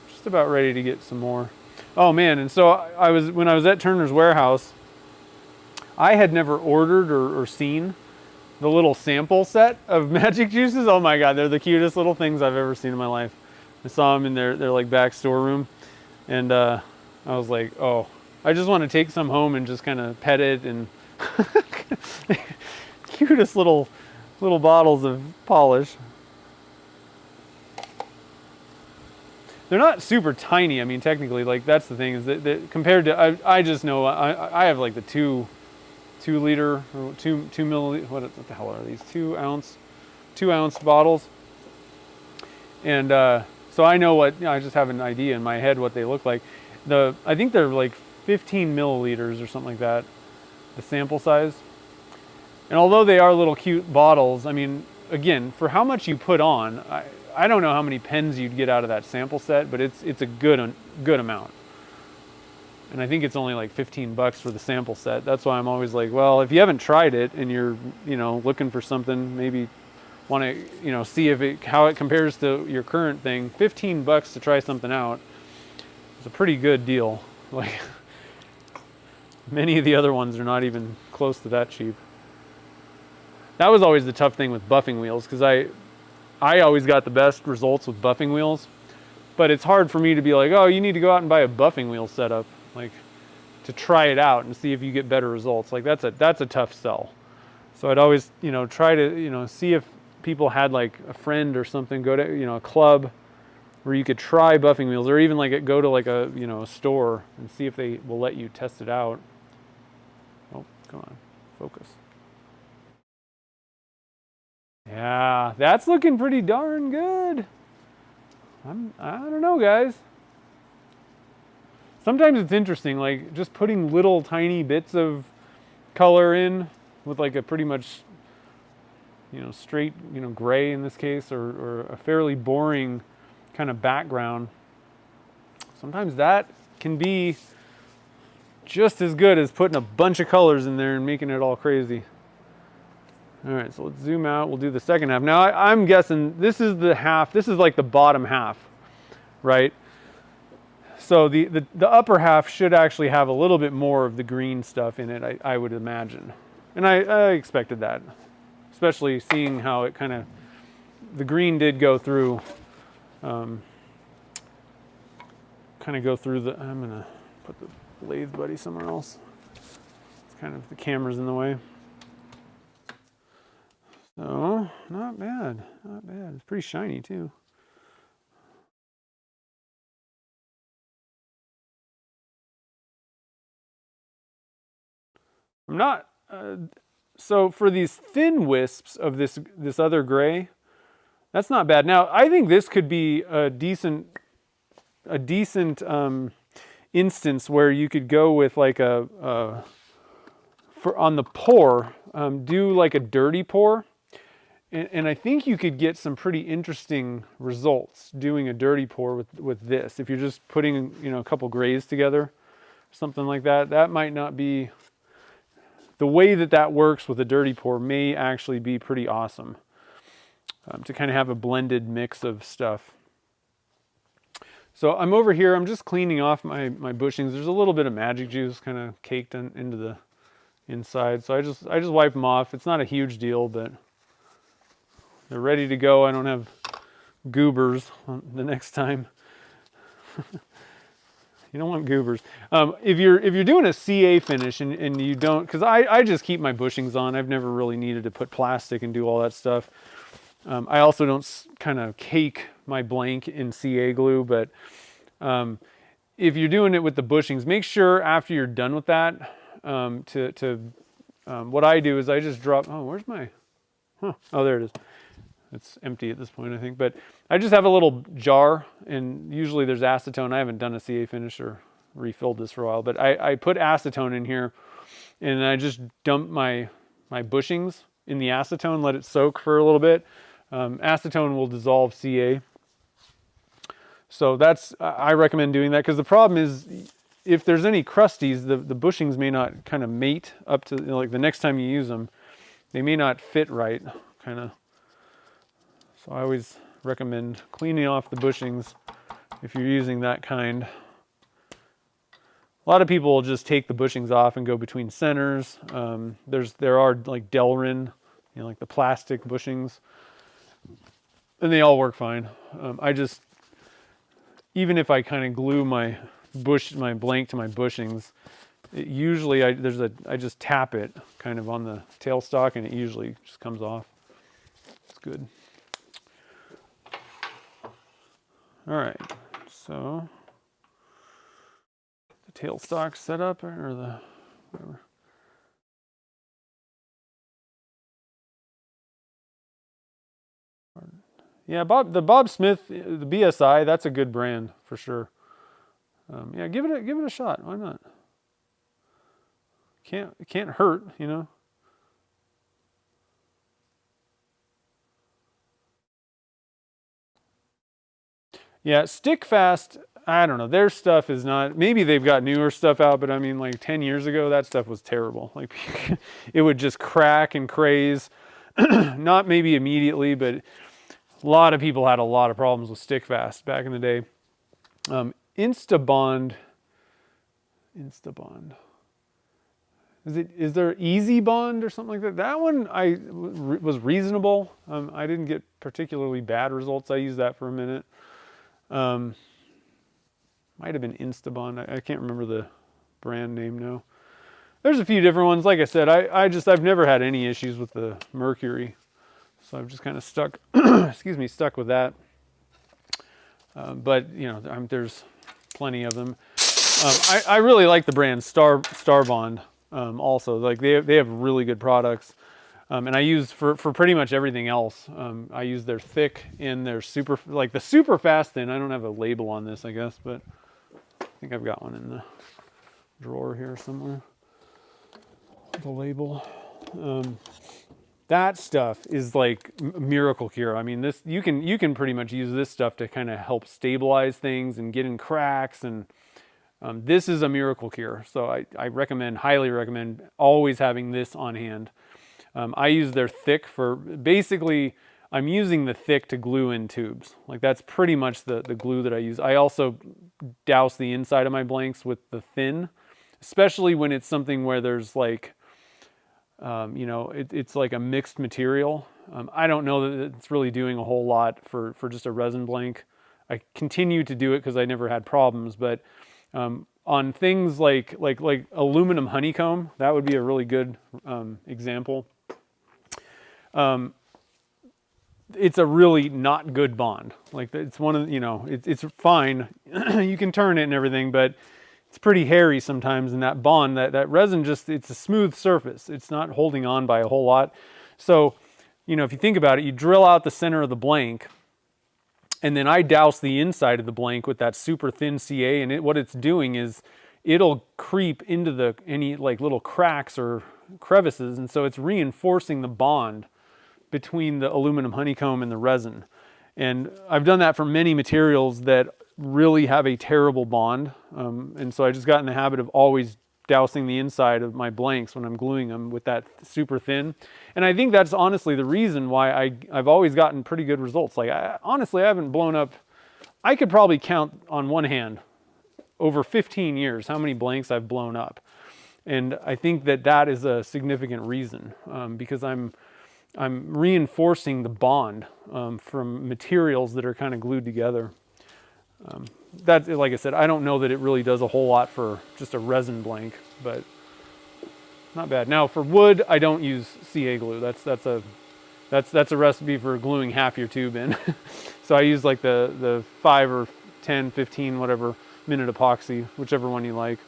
just about ready to get some more. Oh man, and so when I was at Turner's warehouse, I had never ordered or seen the little sample set of Magic Juices. Oh my god, they're the cutest little things I've ever seen in my life. I saw them in their like back storeroom, and I was like, oh, I just want to take some home and just kind of pet it and cutest little bottles of polish. They're not super tiny. I mean, technically, like that's the thing is that compared to I just know I have like the 2 liter or 2 milliliter. What the hell are these? 2 ounce bottles. And so I know what, I just have an idea in my head what they look like. I think they're like 15 milliliters or something like that, the sample size. And although they are little cute bottles, I mean, again, for how much you put on, I don't know how many pens you'd get out of that sample set, but it's a good amount. And I think it's only like $15 for the sample set. That's why I'm always like, well, if you haven't tried it and you're, looking for something, maybe want to, see how it compares to your current thing. $15 to try something out is a pretty good deal. Like many of the other ones are not even close to that cheap. That was always the tough thing with buffing wheels, because I always got the best results with buffing wheels, but it's hard for me to be like, oh, you need to go out and buy a buffing wheel setup, like to try it out and see if you get better results. Like that's a tough sell. So I'd always, try to, see if people had like a friend or something, go to, a club where you could try buffing wheels, or even like go to like a, a store and see if they will let you test it out. Oh, come on, focus. Yeah, that's looking pretty darn good. I don't know, guys. Sometimes it's interesting, like just putting little tiny bits of color in with like a pretty much, straight, gray in this case, or a fairly boring kind of background. Sometimes that can be just as good as putting a bunch of colors in there and making it all crazy. All right, so let's zoom out. We'll do the second half. Now, I'm guessing this is the half. This is like the bottom half, right? So the upper half should actually have a little bit more of the green stuff in it, I would imagine. And I expected that, especially seeing how it kind of, the green did go through, kind of go through the, I'm going to put the lathe buddy somewhere else. It's kind of, the camera's in the way. So, not bad, not bad. It's pretty shiny too. I'm not, so for these thin wisps of this other gray, that's not bad. Now, I think this could be a decent instance where you could go with like on the pour, do like a dirty pour. And I think you could get some pretty interesting results doing a dirty pour with this. If you're just putting, a couple grays together, something like that, that might not be, the way that works with a dirty pour may actually be pretty awesome, to kind of have a blended mix of stuff. So I'm over here, I'm just cleaning off my bushings. There's a little bit of magic juice kind of caked into the inside. So I just wipe them off. It's not a huge deal, but they're ready to go. I don't have goobers the next time. You don't want goobers. If you're doing a CA finish and you don't, because I just keep my bushings on. I've never really needed to put plastic and do all that stuff. I also don't kind of cake my blank in CA glue, but if you're doing it with the bushings, make sure after you're done with that, what I do is I just drop, oh, where's my, oh, there it is. It's empty at this point, I think. But I just have a little jar, and usually there's acetone. I haven't done a CA finish or refilled this for a while, but I put acetone in here, and I just dump my bushings in the acetone, let it soak for a little bit. Acetone will dissolve CA. So I recommend doing that, because the problem is if there's any crusties, the bushings may not kind of mate up to, like the next time you use them, they may not fit right, kind of. So I always recommend cleaning off the bushings if you're using that kind. A lot of people will just take the bushings off and go between centers. There are like Delrin, like the plastic bushings, and they all work fine. Even if I kind of glue my my blank to my bushings, usually I just tap it kind of on the tailstock, and it usually just comes off. It's good. All right, so the tailstock set up, or the whatever. Yeah, the Bob Smith, the BSI, that's a good brand for sure. Yeah, give it a shot. Why not? It can't hurt, you know. Yeah, Stick Fast, I don't know. Their stuff is not, maybe they've got newer stuff out, but I mean, like 10 years ago, that stuff was terrible. Like, it would just crack and craze. Not maybe immediately, but a lot of people had a lot of problems with Stick Fast back in the day. Instabond. Is there Easy Bond or something like that? That one was reasonable. I didn't get particularly bad results. I used that for a minute. Might have been Instabond. I can't remember the brand name now. There's a few different ones. Like I said, I've never had any issues with the Mercury, so I've just kind of stuck stuck with that. But you know, there's plenty of them. I really like the brand Starbond. Also, like they have really good products, and I use for pretty much everything else. I use their thick and their super, like the super fast thin. I don't have a label on this, I guess, but I think I've got one in the drawer here somewhere. The label. That stuff is like miracle cure. I mean, this you can pretty much use this stuff to kind of help stabilize things and get in cracks, and this is a miracle cure. So I highly recommend always having this on hand. I use their thick for, basically I'm using the thick to glue in tubes. Like that's pretty much the glue that I use. I also douse the inside of my blanks with the thin, especially when it's something where there's like, you know, it's like a mixed material. I don't know that it's really doing a whole lot for just a resin blank. I continue to do it because I never had problems, but on things like aluminum honeycomb, that would be a really good example. It's a really not good bond. Like it's one of, you know, it's fine. You can turn it and everything, but it's pretty hairy sometimes, and that bond, that resin it's a smooth surface. It's not holding on by a whole lot. So, you know, if you think about it, you drill out the center of the blank, and then I douse the inside of the blank with that super thin CA, and what it's doing is it'll creep into any like little cracks or crevices, and so it's reinforcing the bond between the aluminum honeycomb and the resin. And I've done that for many materials that really have a terrible bond, and so I just got in the habit of always dousing the inside of my blanks when I'm gluing them with that super thin. And I think that's honestly the reason why I've always gotten pretty good results. Like honestly, I haven't blown up, I could probably count on one hand over 15 years how many blanks I've blown up. And I think that is a significant reason, because I'm reinforcing the bond from materials that are kind of glued together. That, like I said, I don't know that it really does a whole lot for just a resin blank, but not bad. Now for wood, I don't use CA glue. That's a recipe for gluing half your tube in. So I use like the 5 or 10, 15, whatever minute epoxy, whichever one you like.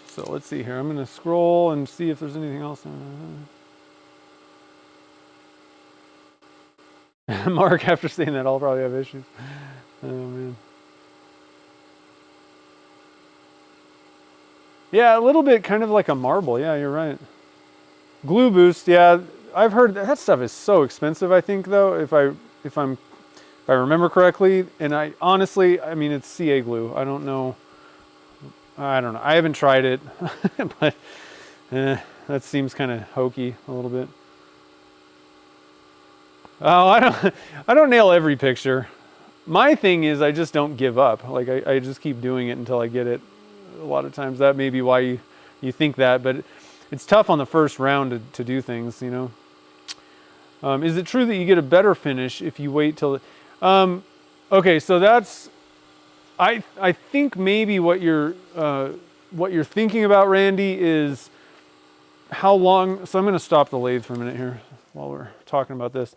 So let's see here. I'm going to scroll and see if there's anything else. Mark, after saying that, I'll probably have issues. Oh, man. Yeah, a little bit kind of like a marble. Yeah, you're right. Glue Boost, yeah. I've heard that stuff is so expensive, I think, though, if I remember correctly. And I honestly, I mean, it's CA glue. I don't know. I haven't tried it, but that seems kind of hokey a little bit. Oh, I don't nail every picture. My thing is I just don't give up. Like I just keep doing it until I get it. A lot of times that may be why you think that, but it's tough on the first round to do things, you know. Is it true that you get a better finish if you wait till... okay, so that's... I think maybe what you're thinking about, Randy, is how long. So I'm going to stop the lathe for a minute here while we're talking about this.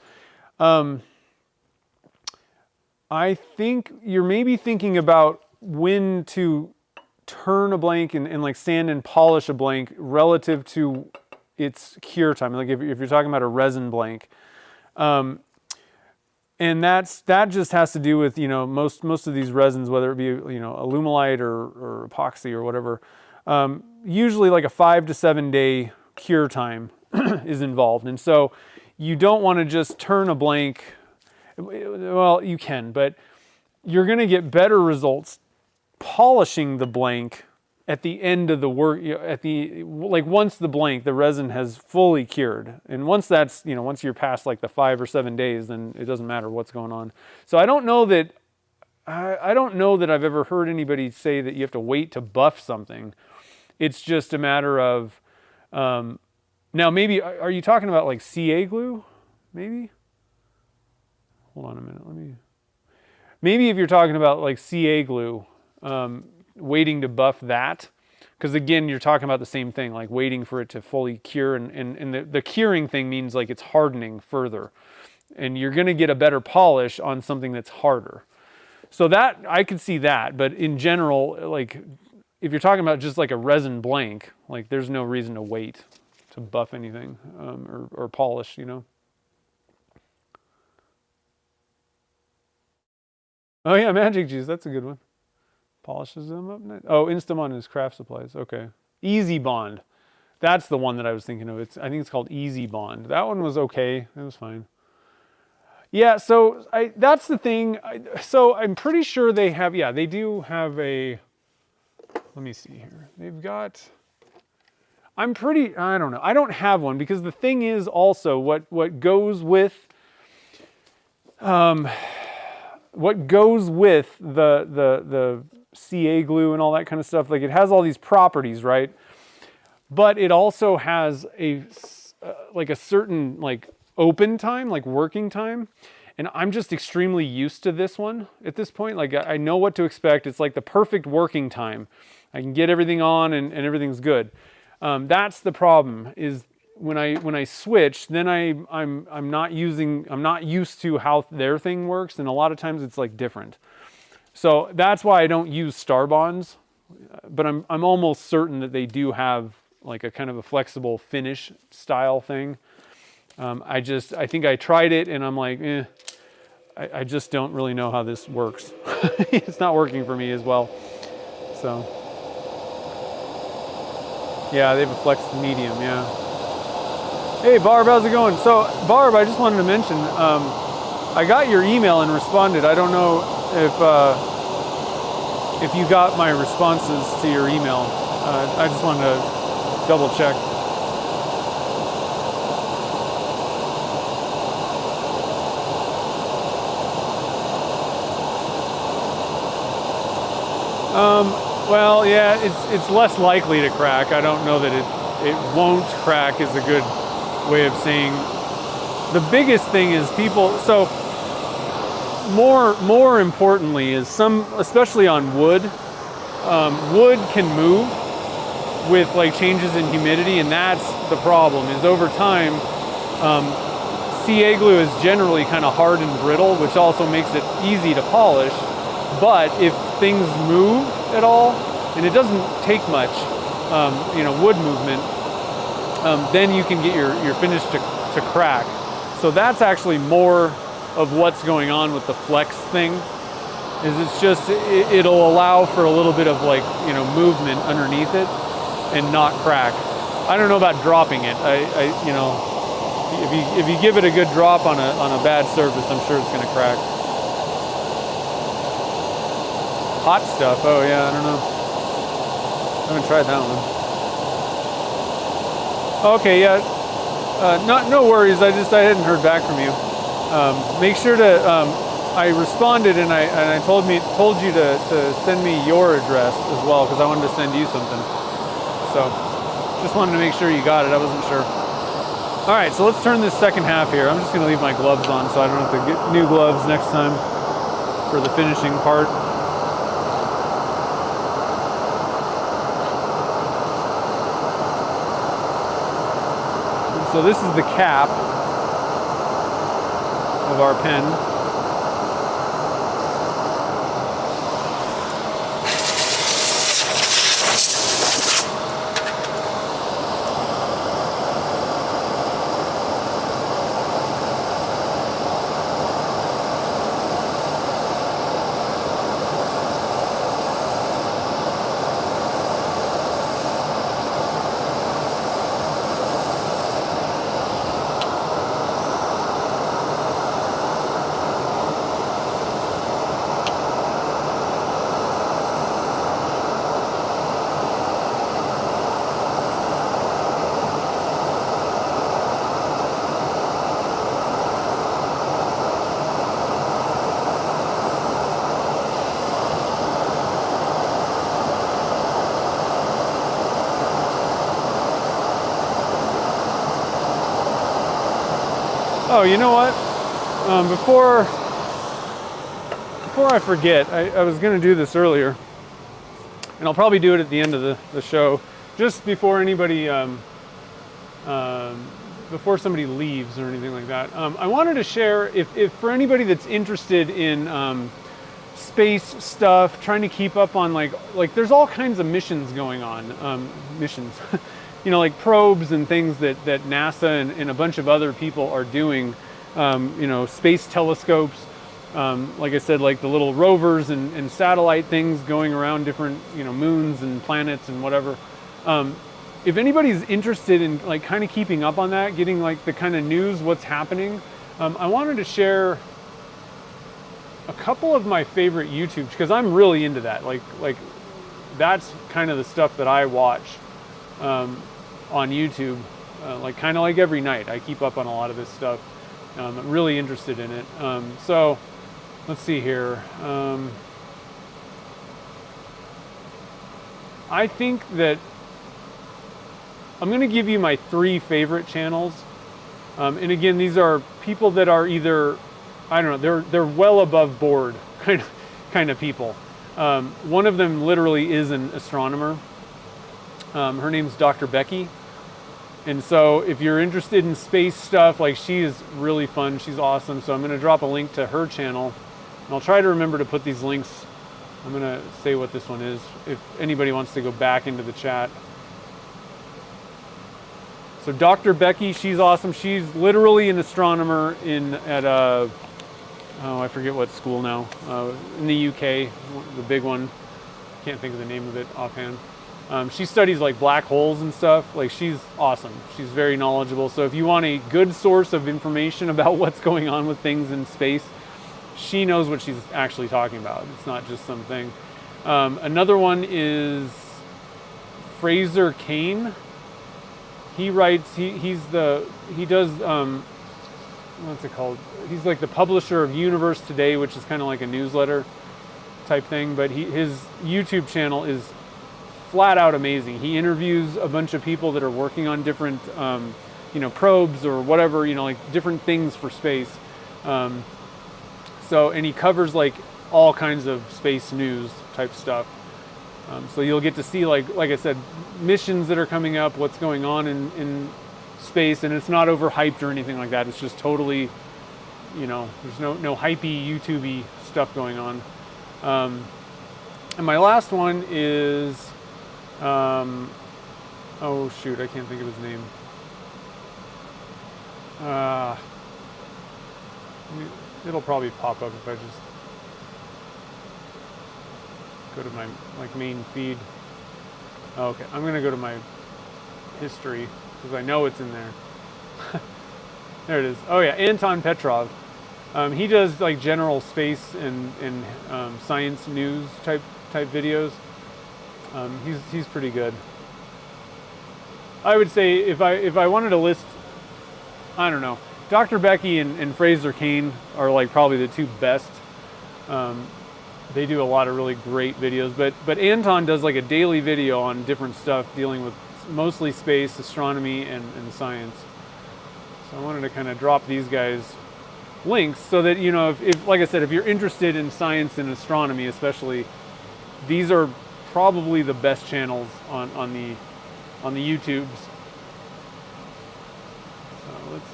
I think you're maybe thinking about when to turn a blank and like sand and polish a blank relative to its cure time. Like if you're talking about a resin blank. And that just has to do with, most of these resins, whether it be, alumilite or epoxy or whatever, usually like a 5 to 7 day cure time is involved. And so you don't want to just turn a blank. Well, you can, but you're going to get better results polishing the blank at the end of the work, once the resin has fully cured. And once that's, once you're past like the 5 or 7 days, then it doesn't matter what's going on. So I don't know that I've ever heard anybody say that you have to wait to buff something. It's just a matter of, now maybe, are you talking about like CA glue? Maybe? Hold on a minute, maybe if you're talking about like CA glue, waiting to buff that, because again, you're talking about the same thing, like waiting for it to fully cure, and the curing thing means like it's hardening further, and you're going to get a better polish on something that's harder. So that, I could see that, but in general, like if you're talking about just like a resin blank, like there's no reason to wait to buff anything, or polish, Oh yeah, magic juice, that's a good one. Polishes them up nice. Oh, Instamon is craft supplies. Okay. Easy Bond. That's the one that I was thinking of. I think it's called Easy Bond. That one was okay. It was fine. Yeah, so that's the thing. So I'm pretty sure they have, they do have a, let me see here. They've got, I don't know. I don't have one because the thing is also what goes with, the CA glue and all that kind of stuff, like it has all these properties, right? But it also has a certain like open time, like working time. And I'm just extremely used to this one at this point. Like I know what to expect. It's like the perfect working time. I can get everything on and everything's good. That's the problem, is when I switch, then I'm not used to how their thing works, and a lot of times it's like different. So that's why I don't use Star Bonds, but I'm almost certain that they do have like a kind of a flexible finish style thing. I think I tried it and I'm like, I just don't really know how this works. It's not working for me as well. So yeah, they have a flex medium, yeah. Hey Barb, how's it going? So Barb, I just wanted to mention, I got your email and responded. I don't know if you got my responses to your email. I just wanted to double check. Well, yeah, it's less likely to crack. I don't know that it won't crack is a good way of saying. The biggest thing is people, so more importantly is especially on wood, wood can move with like changes in humidity, and that's the problem, is over time, CA glue is generally kind of hard and brittle, which also makes it easy to polish. But if things move at all, and it doesn't take much, wood movement, then you can get your finish to crack. So that's actually more of what's going on with the flex thing, is it's just, it'll allow for a little bit of like, movement underneath it and not crack. I don't know about dropping it. If you give it a good drop on a bad surface, I'm sure it's gonna crack. Hot stuff, oh yeah, I don't know. I haven't tried that one. Okay, yeah, no worries, I hadn't heard back from you. Make sure to, I responded and I told you to send me your address as well, because I wanted to send you something. So, just wanted to make sure you got it, I wasn't sure. All right, so let's turn this second half here. I'm just gonna leave my gloves on so I don't have to get new gloves next time for the finishing part. So this is the cap of our pen. Oh, you know what? Before I forget, I was going to do this earlier, and I'll probably do it at the end of the show, just before anybody, before somebody leaves or anything like that. I wanted to share, if for anybody that's interested in space stuff, trying to keep up on like there's all kinds of missions going on, missions. You know, like probes and things that NASA and a bunch of other people are doing, you know, space telescopes, like I said, like the little rovers and satellite things going around different, you know, moons and planets and whatever. If anybody's interested in like kind of keeping up on that, getting like the kind of news, what's happening, I wanted to share a couple of my favorite YouTubes, because I'm really into that. Like that's kind of the stuff that I watch on YouTube, like kind of like every night. I keep up on a lot of this stuff. I'm really interested in it. So let's see here. I think that I'm going to give you my 3 favorite channels. And again, these are people that are either, I don't know, they're well above board kind of people. One of them literally is an astronomer. Her name's Dr. Becky. And so if you're interested in space stuff, like she is really fun. She's awesome. So I'm going to drop a link to her channel. And I'll try to remember to put these links. I'm going to say what this one is if anybody wants to go back into the chat. So Dr. Becky, she's awesome. She's literally an astronomer at oh, I forget what school now, in the UK, the big one. Can't think of the name of it offhand. She studies like black holes and stuff. Like she's awesome. She's very knowledgeable. So if you want a good source of information about what's going on with things in space, she knows what she's actually talking about. It's not just something. Another one is Fraser Cain. He writes, he does, what's it called? He's like the publisher of Universe Today, which is kind of like a newsletter type thing, but his YouTube channel is flat out amazing. He interviews a bunch of people that are working on different, you know, probes or whatever, you know, like different things for space. And he covers like all kinds of space news type stuff. So you'll get to see, like I said, missions that are coming up, what's going on in space, and it's not overhyped or anything like that. It's just totally, you know, there's no hypey, YouTube-y stuff going on. And my last one is, oh shoot, I can't think of his name. It'll probably pop up if I just go to my main feed. Oh, okay, I'm gonna go to my history because I know it's in there. There it is. Oh yeah, Anton Petrov. He does like general space and science news type videos. He's pretty good. I would say if I wanted to list, I don't know, Dr. Becky and Fraser Cain are like probably the 2 best. They do a lot of really great videos, but Anton does like a daily video on different stuff dealing with mostly space, astronomy, and science. So I wanted to kind of drop these guys links so that, you know, if like I said, if you're interested in science and astronomy especially, these are probably the best channels on the YouTubes.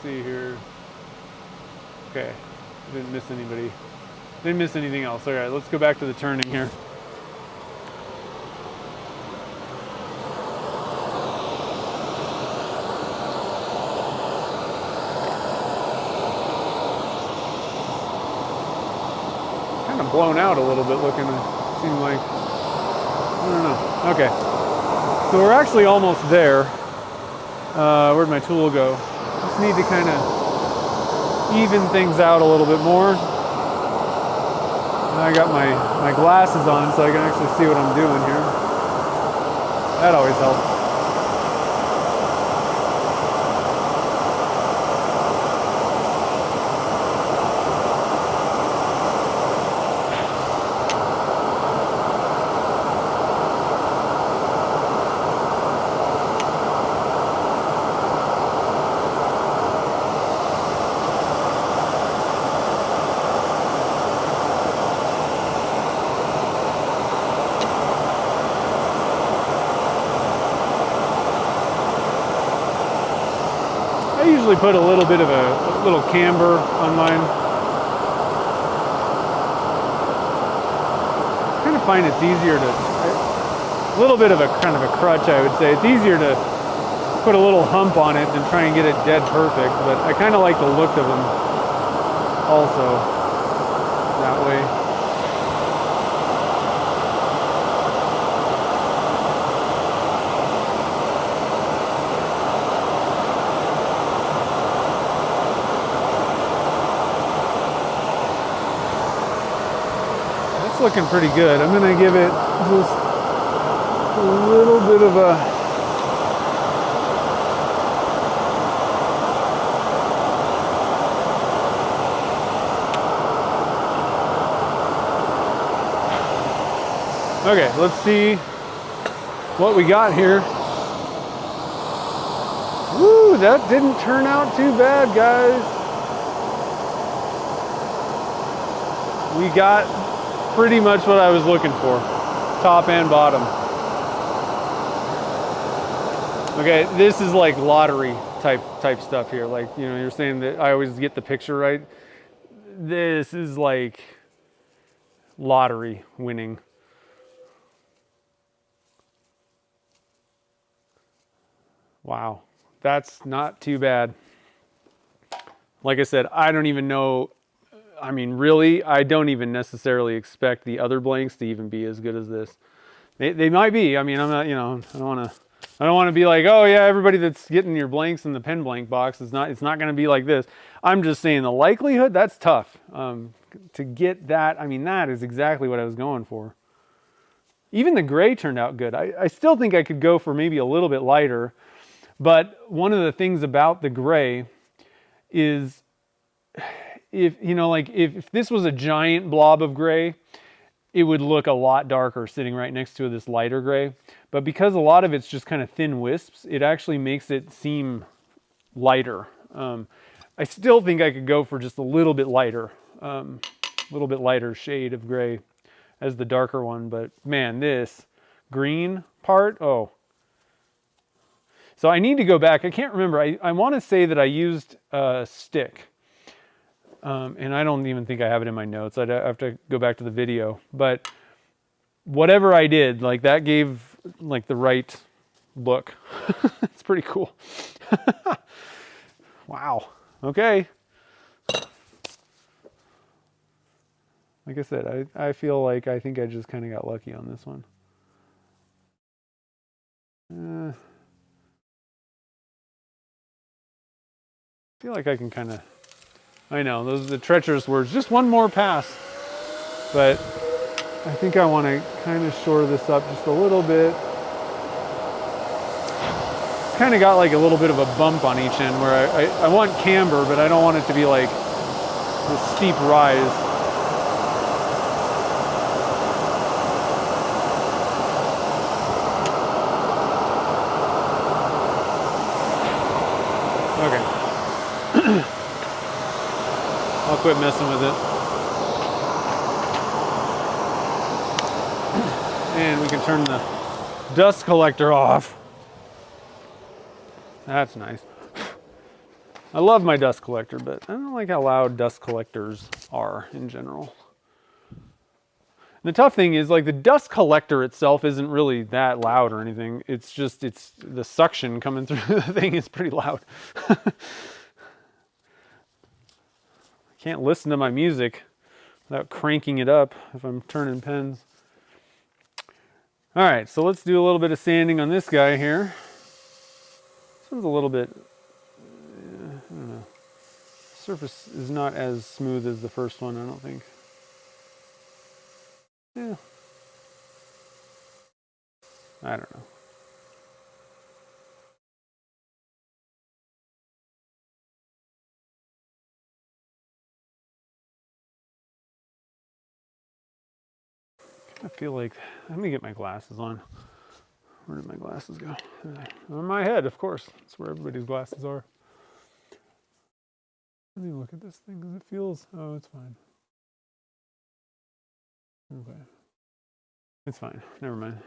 see here. Okay, didn't miss anybody. Didn't miss anything else. All right, let's go back to the turning here. Kind of blown out a little bit looking, it seemed like. I don't know. Okay, so we're actually almost there. Where'd my tool go? Just need to kind of even things out a little bit more. And I got my glasses on so I can actually see what I'm doing here. That always helps. I usually put a little bit of a little camber on mine. I kind of find it's easier to, a little bit of a kind of a crutch, I would say. It's easier to put a little hump on it than try and get it dead perfect, but I kind of like the look of them also that way. Looking pretty good. I'm going to give it just a little bit of a okay, let's see what we got here. Woo, that didn't turn out too bad, guys. We got pretty much what I was looking for, top and bottom. Okay, this is like lottery type stuff here. Like, you know, you're saying that I always get the picture right. This is like lottery winning. Wow, that's not too bad. Like I said, I don't even know. I mean, really, I don't even necessarily expect the other blanks to even be as good as this. They might be. I mean, I'm not, you know, I don't want to be like, oh yeah, everybody that's getting your blanks in the pen blank box it's not going to be like this. I'm just saying the likelihood, that's tough. To get that, I mean, that is exactly what I was going for. Even the gray turned out good. I still think I could go for maybe a little bit lighter, but one of the things about the gray is, if you know, like if this was a giant blob of gray, it would look a lot darker sitting right next to this lighter gray. But because a lot of it's just kind of thin wisps, it actually makes it seem lighter. I still think I could go for just a little bit lighter shade of gray as the darker one. But man, this green part, oh. So I need to go back. I can't remember. I want to say that I used a stick. And I don't even think I have it in my notes. I'd have to go back to the video. But whatever I did, like that gave like the right look. It's pretty cool. Wow. Okay. Like I said, I feel like I think I just kind of got lucky on this one. I feel like I can kind of... I know, those are the treacherous words. Just one more pass. But I think I want to kind of shore this up just a little bit. It's kind of got like a little bit of a bump on each end where I want camber, but I don't want it to be like this steep rise. Okay. I'll quit messing with it. And we can turn the dust collector off. That's nice. I love my dust collector, but I don't like how loud dust collectors are in general. And the tough thing is, like, the dust collector itself isn't really that loud or anything. It's just, it's the suction coming through the thing is pretty loud. I can't listen to my music without cranking it up if I'm turning pens. All right, so let's do a little bit of sanding on this guy here. This one's a little bit, I don't know. Surface is not as smooth as the first one, I don't think. Yeah. I don't know. I feel like, let me get my glasses on. Where did my glasses go? On my head, of course. That's where everybody's glasses are. Let me look at this thing because it feels, oh, it's fine. Okay. It's fine. Never mind.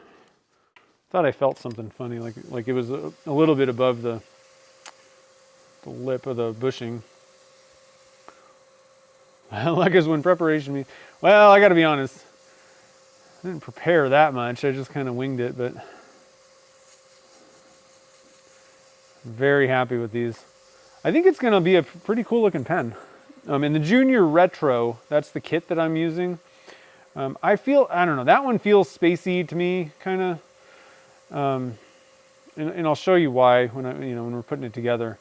Thought I felt something funny, like it was a little bit above the lip of the bushing. Luck is when preparation means. Well, I got to be honest. I didn't prepare that much. I just kind of winged it, but very happy with these. I think it's going to be a pretty cool looking pen. In the Junior Retro, that's the kit that I'm using. I don't know, that one feels spacey to me, kind of. And I'll show you why when we're putting it together.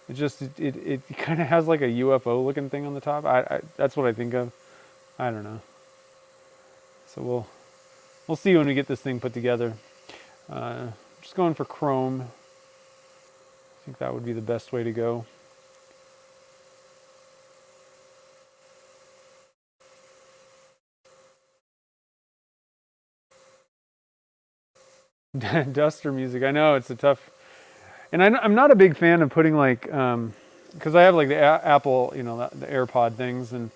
It kind of has like a UFO looking thing on the top. That's what I think of. I don't know. So we'll see when we get this thing put together. Just going for chrome. I think that would be the best way to go. Duster music. I know it's a tough, and I'm not a big fan of putting like, because I have like the Apple, the AirPod things, and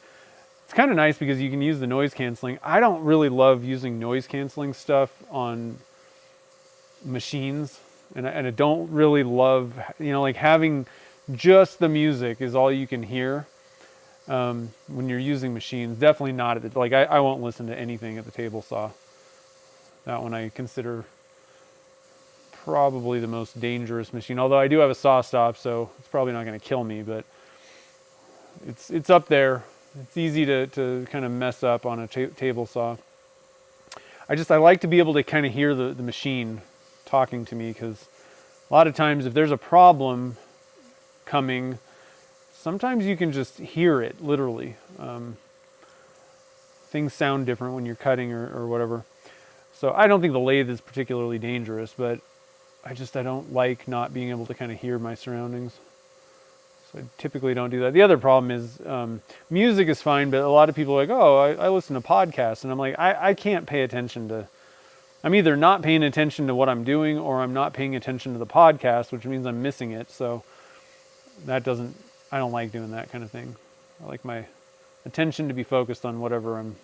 it's kind of nice because you can use the noise canceling. I don't really love using noise canceling stuff on machines, and I don't really love, like having just the music is all you can hear when you're using machines. Definitely not at the, like I won't listen to anything at the table saw. That one I consider probably the most dangerous machine, although I do have a saw stop, so it's probably not going to kill me, but it's up there. It's easy to kind of mess up on a table saw. I like to be able to kind of hear the machine talking to me, because a lot of times if there's a problem coming, sometimes you can just hear it literally. Things sound different when you're cutting or whatever. So I don't think the lathe is particularly dangerous, but I don't like not being able to kind of hear my surroundings. So I typically don't do that. The other problem is music is fine, but a lot of people are like, oh, I listen to podcasts. And I'm like, I can't pay attention to, I'm either not paying attention to what I'm doing or I'm not paying attention to the podcast, which means I'm missing it. So I don't like doing that kind of thing. I like my attention to be focused on whatever I'm,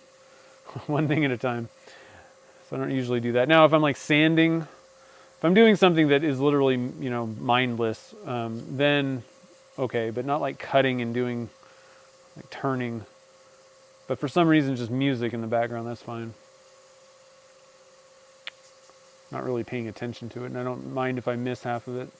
one thing at a time. So I don't usually do that. Now, if I'm like sanding, if I'm doing something that is literally, mindless, then okay, but not like cutting and doing, like turning. But for some reason, just music in the background, that's fine. Not really paying attention to it, and I don't mind if I miss half of it.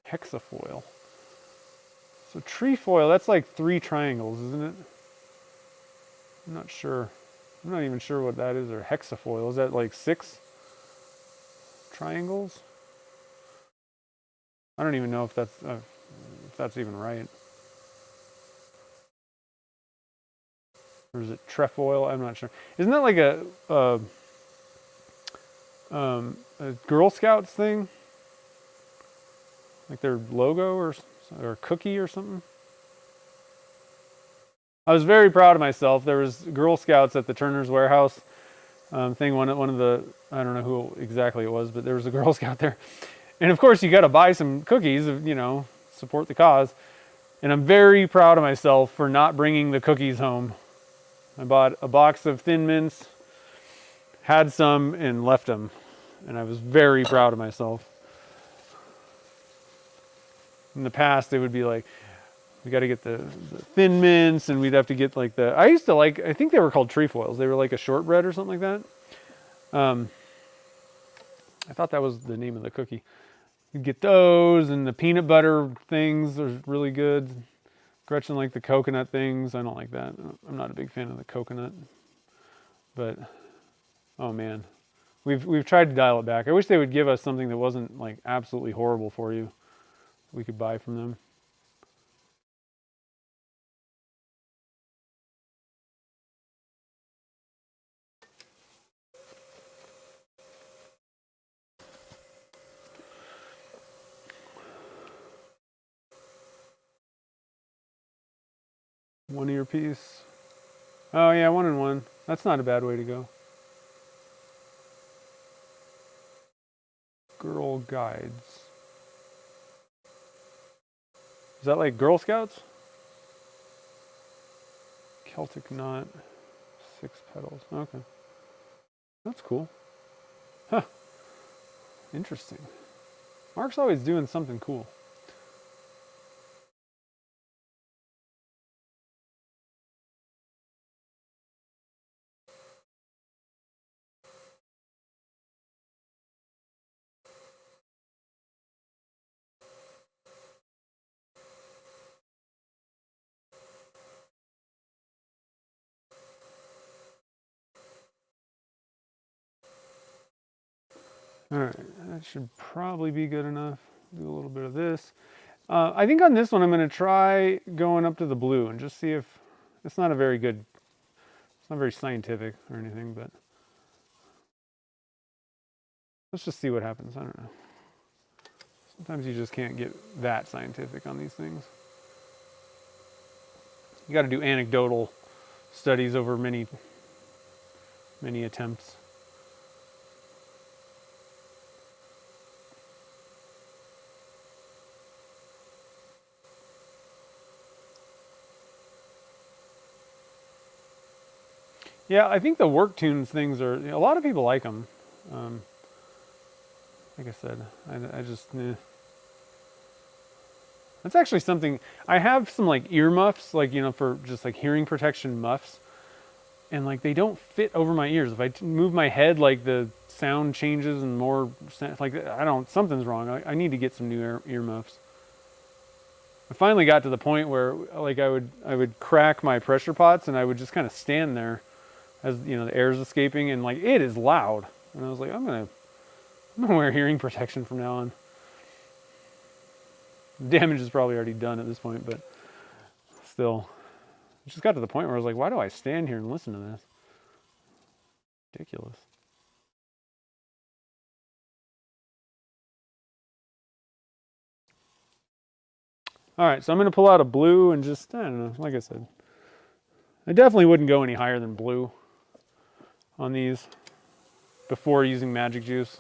Hexafoil. So trefoil, that's like 3 triangles, isn't it? I'm not sure. I'm not even sure what that is, or hexafoil. Is that like 6 triangles? I don't even know if that's even right. Or is it trefoil? I'm not sure. Isn't that like a Girl Scouts thing? Like their logo or cookie or something? I was very proud of myself. There was Girl Scouts at the Turner's Warehouse thing. One of the, I don't know who exactly it was, but there was a Girl Scout there. And of course you got to buy some cookies, support the cause. And I'm very proud of myself for not bringing the cookies home. I bought a box of Thin Mints, had some, and left them. And I was very proud of myself. In the past, they would be like, we got to get the Thin Mints, and we'd have to get like I used to like, I think they were called trefoils. They were like a shortbread or something like that. I thought that was the name of the cookie. You'd get those, and the peanut butter things are really good. Gretchen liked the coconut things. I don't like that. I'm not a big fan of the coconut. But, oh man. We've tried to dial it back. I wish they would give us something that wasn't like absolutely horrible for you. We could buy from them. One earpiece. Oh yeah, 1 and 1. That's not a bad way to go. Girl Guides. Is that like Girl Scouts? Celtic knot. 6 petals. Okay. That's cool. Huh. Interesting. Mark's always doing something cool. All right, that should probably be good enough. Do a little bit of this. I think on this one, I'm going to try going up to the blue and just see if it's not very scientific or anything, but let's just see what happens. I don't know. Sometimes you just can't get that scientific on these things. You got to do anecdotal studies over many attempts. Yeah, I think the work tunes things are, a lot of people like them. Like I said, I just, That's actually something, I have some like ear muffs, like, for just like hearing protection muffs. And like they don't fit over my ears. If I move my head, like the sound changes and more, like something's wrong. I need to get some new ear muffs. I finally got to the point where like I would crack my pressure pots and I would just kind of stand there as the air's escaping, and like it is loud. And I was like, I'm gonna wear hearing protection from now on. Damage is probably already done at this point, but still, it just got to the point where I was like, why do I stand here and listen to this? Ridiculous. All right, so I'm gonna pull out a blue and just, I don't know, like I said, I definitely wouldn't go any higher than blue on these before using magic juice.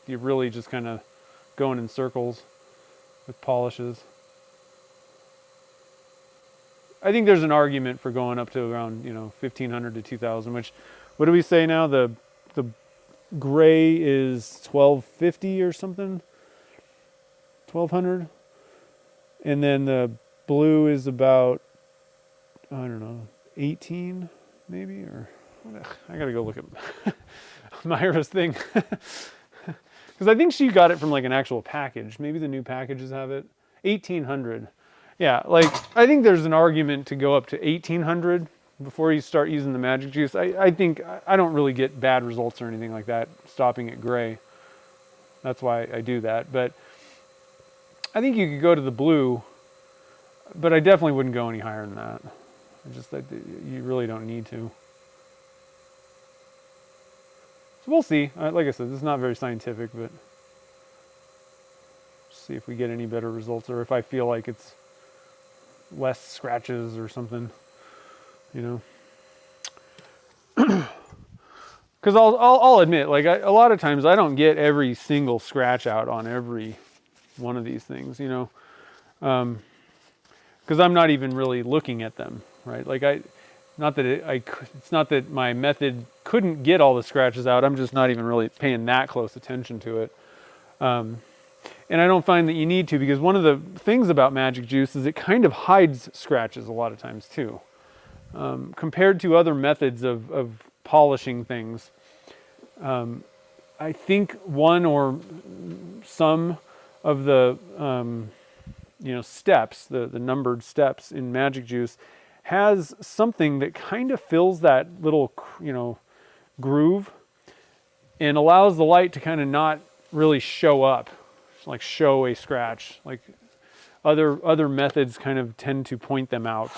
You're really just kind of going in circles with polishes. I think there's an argument for going up to around 1,500 to 2,000. Which, what do we say now? The gray is 1,250 or something, 1,200, and then the blue is about, I don't know, 18 maybe, or I gotta go look at Myra's thing. Because I think she got it from like an actual package. Maybe the new packages have it. 1,800. Yeah, like I think there's an argument to go up to 1,800 before you start using the magic juice. I think I don't really get bad results or anything like that stopping at gray. That's why I do that. But I think you could go to the blue, but I definitely wouldn't go any higher than that. You really don't need to. So we'll see. Like I said, this is not very scientific, but see if we get any better results, or if I feel like it's less scratches or something, Because I'll admit, like a lot of times I don't get every single scratch out on every one of these things, because I'm not even really looking at them, right? Like it's not that my method couldn't get all the scratches out. I'm just not even really paying that close attention to it. And I don't find that you need to, because one of the things about Magic Juice is it kind of hides scratches a lot of times too. Compared to other methods of polishing things, I think one or some of the steps, the numbered steps in Magic Juice, has something that kind of fills that little groove and allows the light to kind of not really show up, like show a scratch. Like other methods kind of tend to point them out.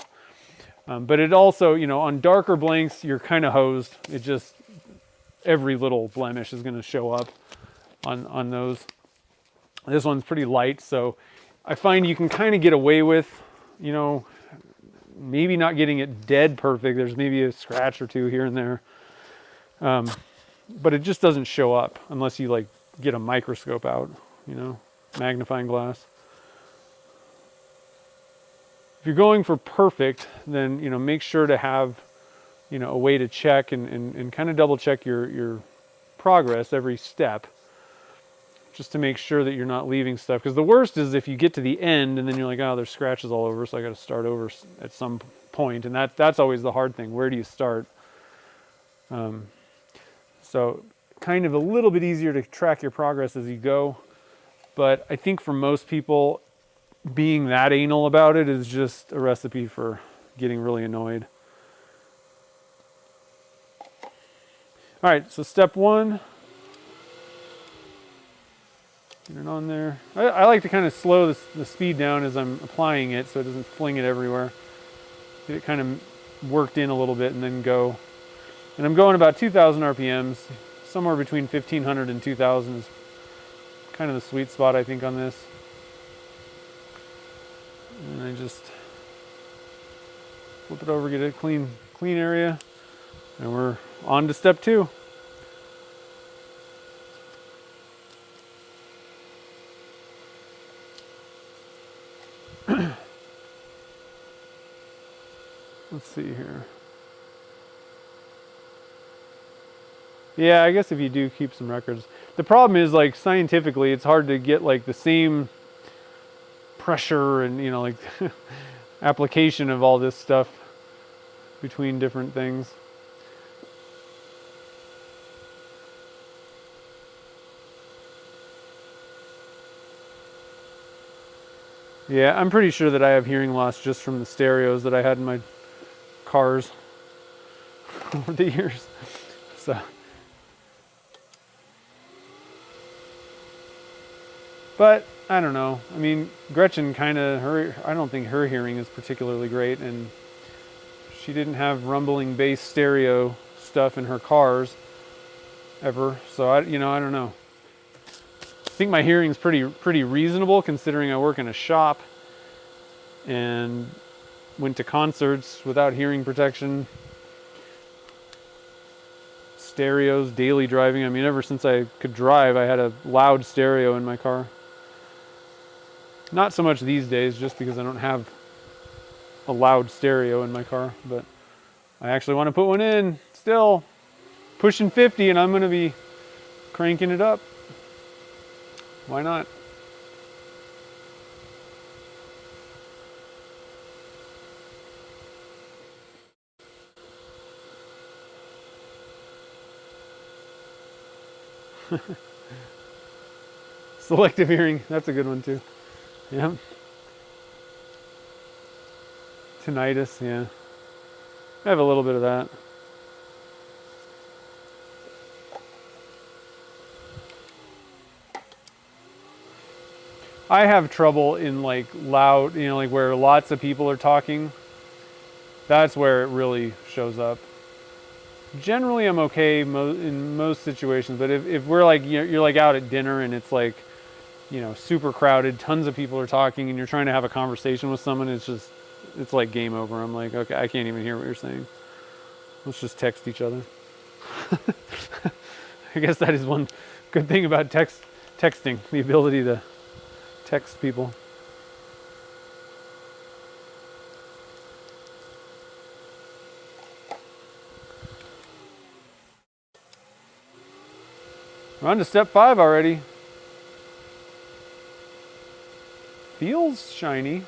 But it also, on darker blanks, you're kind of hosed. It just, every little blemish is going to show up on those. This one's pretty light, so I find you can kind of get away with, maybe not getting it dead perfect. There's maybe a scratch or two here and there. But it just doesn't show up unless you like get a microscope out, magnifying glass. If you're going for perfect, then make sure to have a way to check and kind of double check your progress every step, just to make sure that you're not leaving stuff. Because the worst is if you get to the end and then you're like, oh, there's scratches all over, so I got to start over at some point. And that's always the hard thing. Where do you start? So kind of a little bit easier to track your progress as you go. But I think for most people, being that anal about it is just a recipe for getting really annoyed. All right, so step one, get it on there. I like to kind of slow the speed down as I'm applying it so it doesn't fling it everywhere. Get it kind of worked in a little bit and then go. And I'm going about 2,000 RPMs, somewhere between 1,500 and 2,000 is kind of the sweet spot, I think, on this. And I just flip it over, get a clean area, and we're on to step two. Let's see here. Yeah, I guess if you do keep some records. The problem is, like, scientifically, it's hard to get like the same pressure and like application of all this stuff between different things. Yeah, I'm pretty sure that I have hearing loss just from the stereos that I had in my cars over the years. So, but I don't know. I mean, Gretchen I don't think her hearing is particularly great, and she didn't have rumbling bass stereo stuff in her cars ever. So I don't know. I think my hearing's pretty reasonable, considering I work in a shop and went to concerts without hearing protection. Stereos, daily driving. I mean, ever since I could drive, I had a loud stereo in my car. Not so much these days, just because I don't have a loud stereo in my car, but I actually want to put one in. Still pushing 50, and I'm going to be cranking it up. Why not? Selective hearing, that's a good one too. Yeah. Tinnitus, yeah. I have a little bit of that. I have trouble in like loud, like where lots of people are talking. That's where it really shows up. Generally, I'm okay in most situations, but if we're like, you're like out at dinner and it's like, super crowded, tons of people are talking, and you're trying to have a conversation with someone, it's like game over. I'm like, okay, I can't even hear what you're saying. Let's just text each other. I guess that is one good thing about texting, the ability to text people. We're on to step 5 already. Feels shiny.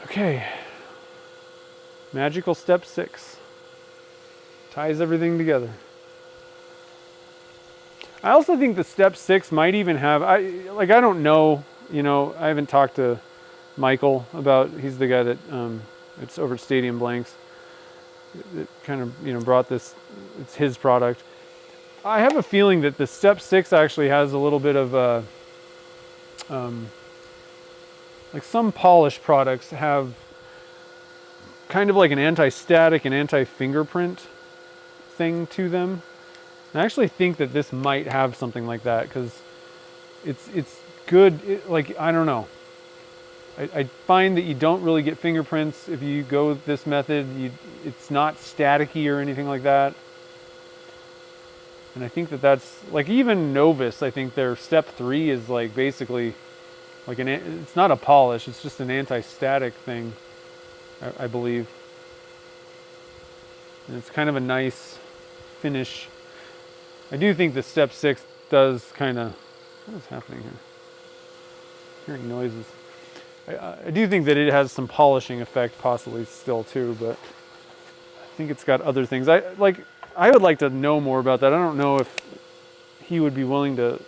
Okay. Magical step 6. Ties everything together. I also think the step 6 might even have, I don't know, I haven't talked to Michael about, he's the guy that, it's over at Stadium Blanks, that kind of, brought this, it's his product. I have a feeling that the step 6 actually has a little bit of, like some polished products have kind of like an anti-static and anti-fingerprint thing to them. And I actually think that this might have something like that because it's good. Like, I don't know. I find that you don't really get fingerprints if you go with this method. It's not staticky or anything like that. And I think that that's, like, even Novus, I think their step 3 is like basically like it's not a polish, it's just an anti-static thing, I believe. And it's kind of a nice finish. I do think the step 6 does kind of, what is happening here? Hearing noises. I do think that it has some polishing effect possibly still too, but I think it's got other things. I would like to know more about that. I don't know if he would be willing to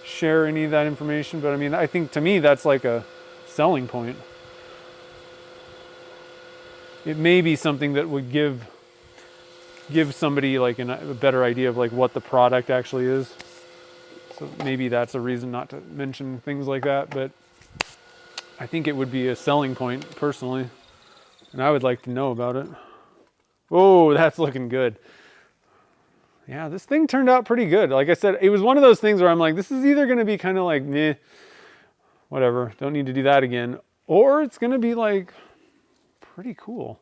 share any of that information, but I mean, I think to me that's like a selling point. It may be something that would give somebody like a better idea of like what the product actually is. So maybe that's a reason not to mention things like that, but I think it would be a selling point personally, and I would like to know about it. Oh, that's looking good. Yeah, this thing turned out pretty good. Like I said, it was one of those things where I'm like, this is either going to be kind of like, meh, whatever, don't need to do that again, or it's going to be like pretty cool.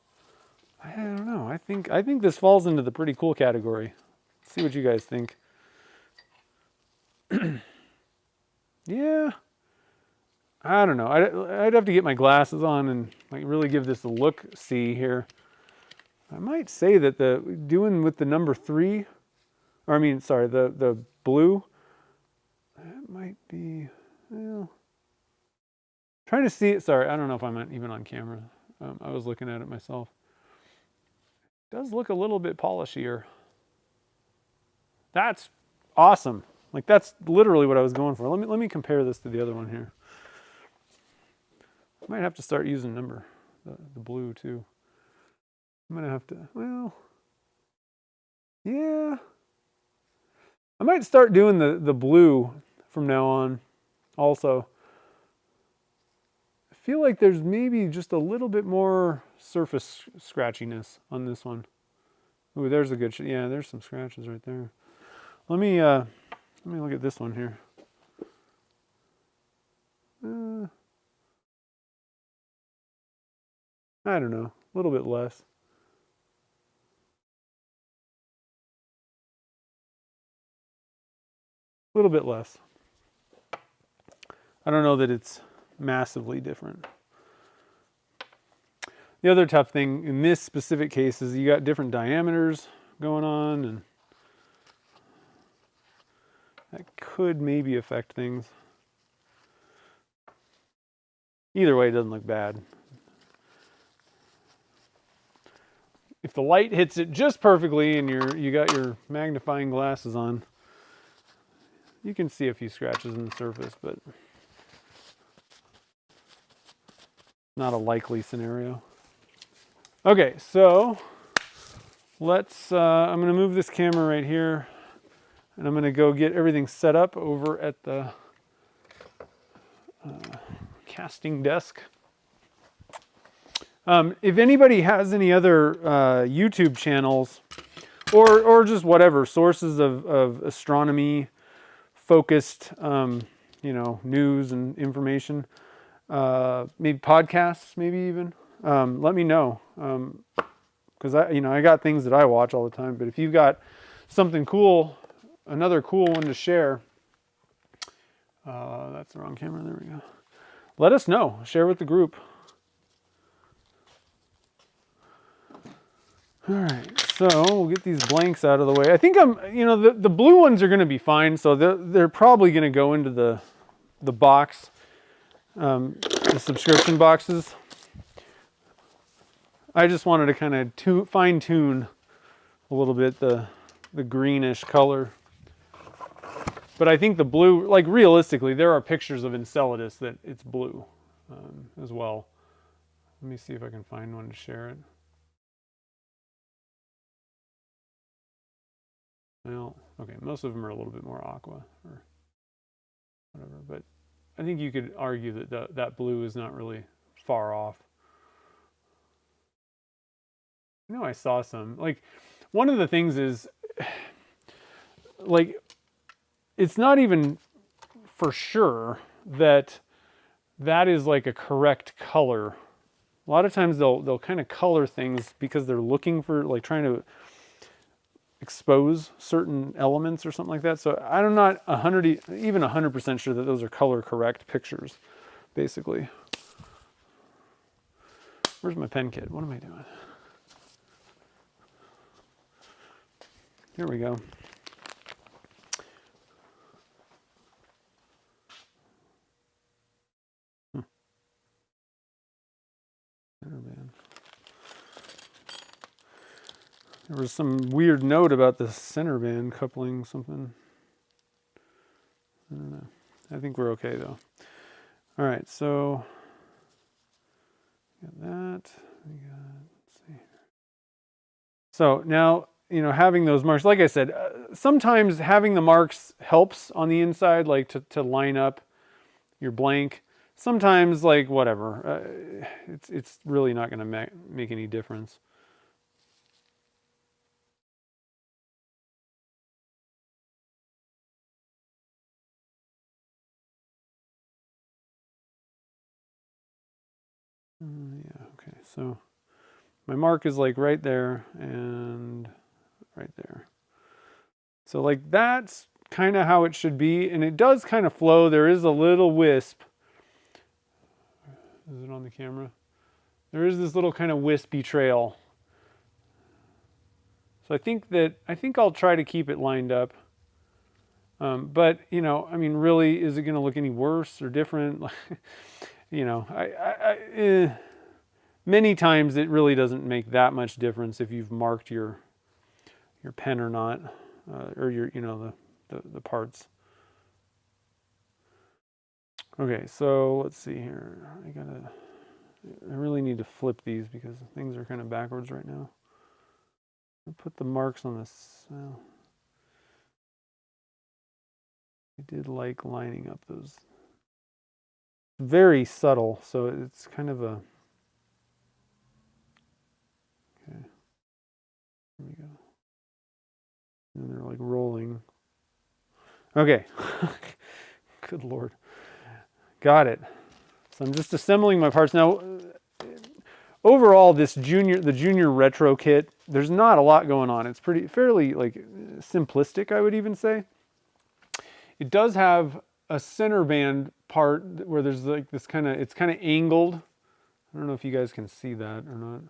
I don't know. I think this falls into the pretty cool category. Let's see what you guys think. Yeah. I don't know. I'd have to get my glasses on and like really give this a look-see here. I might say that doing with the number 3, or I mean, sorry, the blue, that might be, well, trying to see it. Sorry, I don't know if I'm even on camera. I was looking at it myself. It does look a little bit polishier. That's awesome. Like that's literally what I was going for. Let me compare this to the other one here. I might have to start using the blue too. I'm gonna have to, well, yeah. I might start doing the blue from now on also. I feel like there's maybe just a little bit more surface scratchiness on this one. Ooh, there's a good, yeah, there's some scratches right there. Let me look at this one here. I don't know, a little bit less. A little bit less. I don't know that it's massively different. The other tough thing in this specific case is you got different diameters going on, and that could maybe affect things. Either way, it doesn't look bad. If the light hits it just perfectly and you got your magnifying glasses on, you can see a few scratches in the surface, but not a likely scenario. Okay, so let's, I'm going to move this camera right here, and I'm going to go get everything set up over at the casting desk. If anybody has any other YouTube channels or just whatever sources of astronomy focused, news and information, maybe podcasts, maybe even, let me know. Because I got things that I watch all the time, but if you've got something cool, another cool one to share, That's the wrong camera. There we go. Let us know. Share with the group. All right, so we'll get these blanks out of the way. I think the blue ones are going to be fine. So they're probably going to go into the box, the subscription boxes. I just wanted to kind of fine tune a little bit the greenish color. But I think the blue, like realistically, there are pictures of Enceladus that it's blue as well. Let me see if I can find one to share it. Well, okay, most of them are a little bit more aqua or whatever, but I think you could argue that that blue is not really far off. I know I saw some. Like, one of the things is, like, it's not even for sure that that is like a correct color. A lot of times they'll kind of color things because they're looking for, like, trying to expose certain elements or something like that. So I'm not 100% sure that those are color correct pictures, basically. Where's my pen kit? What am I doing? Here we go. There was some weird note about the center band coupling something. I don't know. I think we're okay though. All right, so got that. Let's see. So now, having those marks, like I said, sometimes having the marks helps on the inside, like to line up your blank. Sometimes, like, whatever, it's really not going to make any difference. Yeah, okay, so my mark is like right there and right there. So like that's kind of how it should be, and it does kind of flow. There is a little wisp. Is it on the camera? There is this little kind of wispy trail. So I think I'll try to keep it lined up. But I mean, really, is it going to look any worse or different? Many times it really doesn't make that much difference if you've marked your pen or not, or your the parts. Okay, so let's see here. I really need to flip these because things are kind of backwards right now. I'll put the marks on this. Well, I did like lining up those. Very subtle, so it's kind of a... Okay. There we go. And they're like rolling. Okay. Good Lord. Got it. So I'm just assembling my parts. Now, overall, the junior retro kit, there's not a lot going on. It's fairly like simplistic, I would even say. It does have a center band part where there's like this it's kind of angled. I don't know if you guys can see that or not.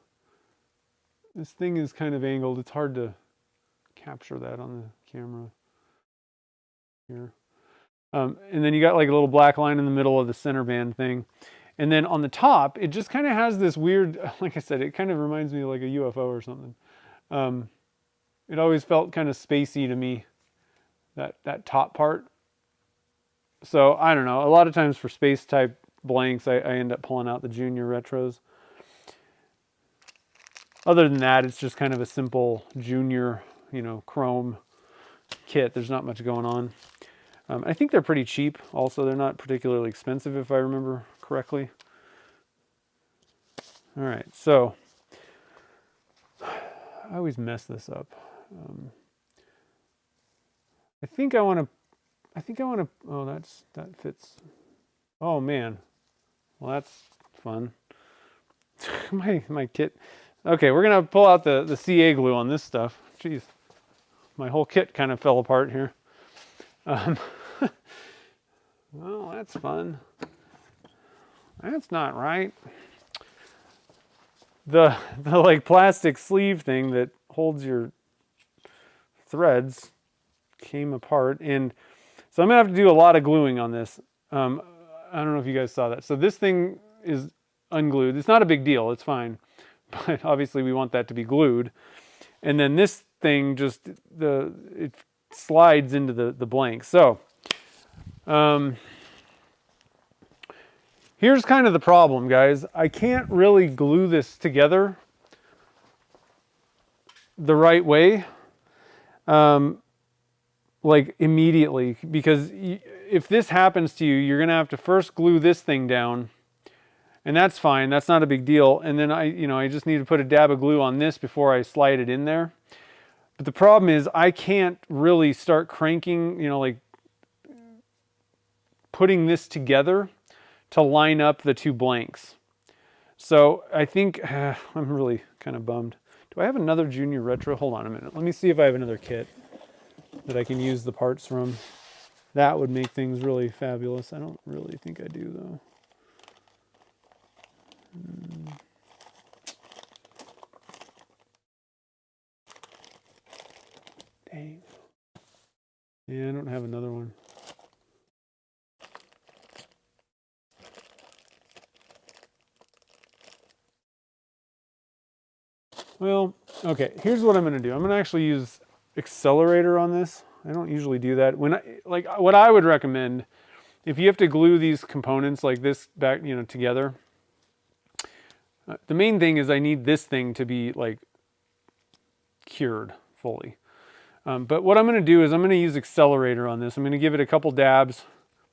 This thing is kind of angled. It's hard to capture that on the camera here. And then you got like a little black line in the middle of the center band thing. And then on the top, it just kind of has this weird, like I said, it kind of reminds me of like a UFO or something. It always felt kind of spacey to me, that top part. So I don't know, a lot of times for space type blanks, I end up pulling out the junior retros. Other than that, it's just kind of a simple junior, chrome kit. There's not much going on. I think they're pretty cheap. Also, they're not particularly expensive if I remember correctly. All right, so I always mess this up. I think I want to. Oh, that fits. Oh man, well that's fun. my kit. Okay, we're gonna pull out the CA glue on this stuff. Jeez, my whole kit kind of fell apart here. Well, that's fun. That's not right. The like plastic sleeve thing that holds your threads came apart, and so I'm gonna have to do a lot of gluing on this. I don't know if you guys saw that. So this thing is unglued. It's not a big deal. It's fine, but obviously we want that to be glued. And then this thing just it slides into the blank. So here's kind of the problem, guys. I can't really glue this together the right way, like immediately, because if this happens to you, you're gonna have to first glue this thing down, and that's fine. That's not a big deal. And then I just need to put a dab of glue on this before I slide it in there. But the problem is I can't really start cranking, like putting this together to line up the two blanks. So I think I'm really kind of bummed. Do I have another Junior Retro? Hold on a minute. Let me see if I have another kit that I can use the parts from. That would make things really fabulous. I don't really think I do, though. Dang. Yeah, I don't have another one. Well, okay, here's what I'm going to do. I'm going to actually use accelerator on this. I don't usually do that. What I would recommend, if you have to glue these components like this back, together, the main thing is I need this thing to be like cured fully. But what I'm going to do is I'm going to use accelerator on this. I'm going to give it a couple dabs,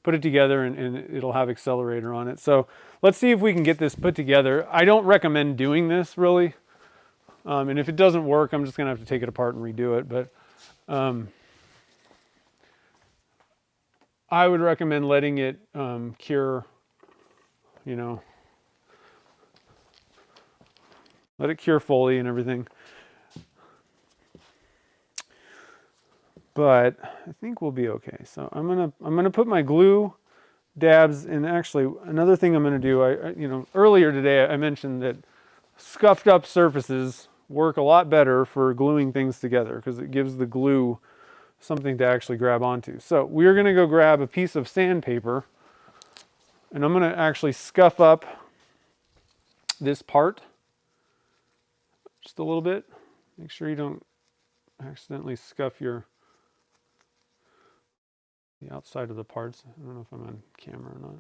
put it together, and it'll have accelerator on it. So let's see if we can get this put together. I don't recommend doing this really. And if it doesn't work, I'm just going to have to take it apart and redo it. But I would recommend letting it cure, let it cure fully and everything. But I think we'll be okay. So I'm gonna put my glue dabs in. Actually, another thing I'm gonna do, earlier today I mentioned that scuffed up surfaces work a lot better for gluing things together because it gives the glue something to actually grab onto. So we're going to go grab a piece of sandpaper, and I'm going to actually scuff up this part just a little bit. Make sure you don't accidentally scuff the outside of the parts. I don't know if I'm on camera or not.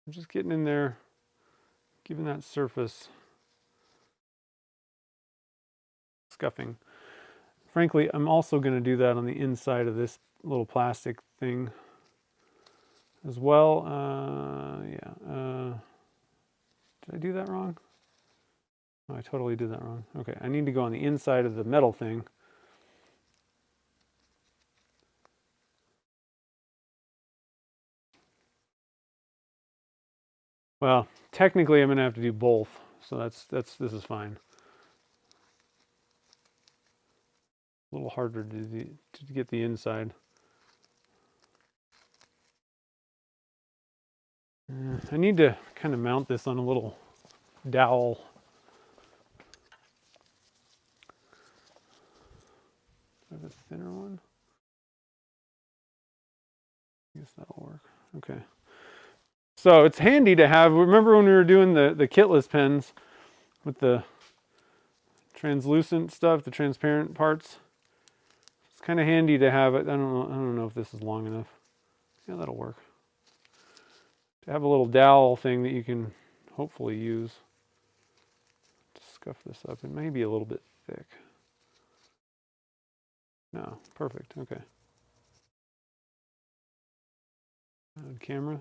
I'm just getting in there, giving that surface scuffing. Frankly, I'm also going to do that on the inside of this little plastic thing as well. Did I do that wrong? Oh, I totally did that wrong. Okay, I need to go on the inside of the metal thing. Well, technically I'm going to have to do both, so this is fine. A little harder to get the inside. I need to kind of mount this on a little dowel. Do I have a thinner one? I guess that'll work. Okay. So it's handy to have. Remember when we were doing the kitless pens with the translucent stuff, the transparent parts? It's kind of handy to have it. I don't know if this is long enough. Yeah, that'll work. To have a little dowel thing that you can hopefully use to scuff this up. It may be a little bit thick. No, perfect. Okay. Camera.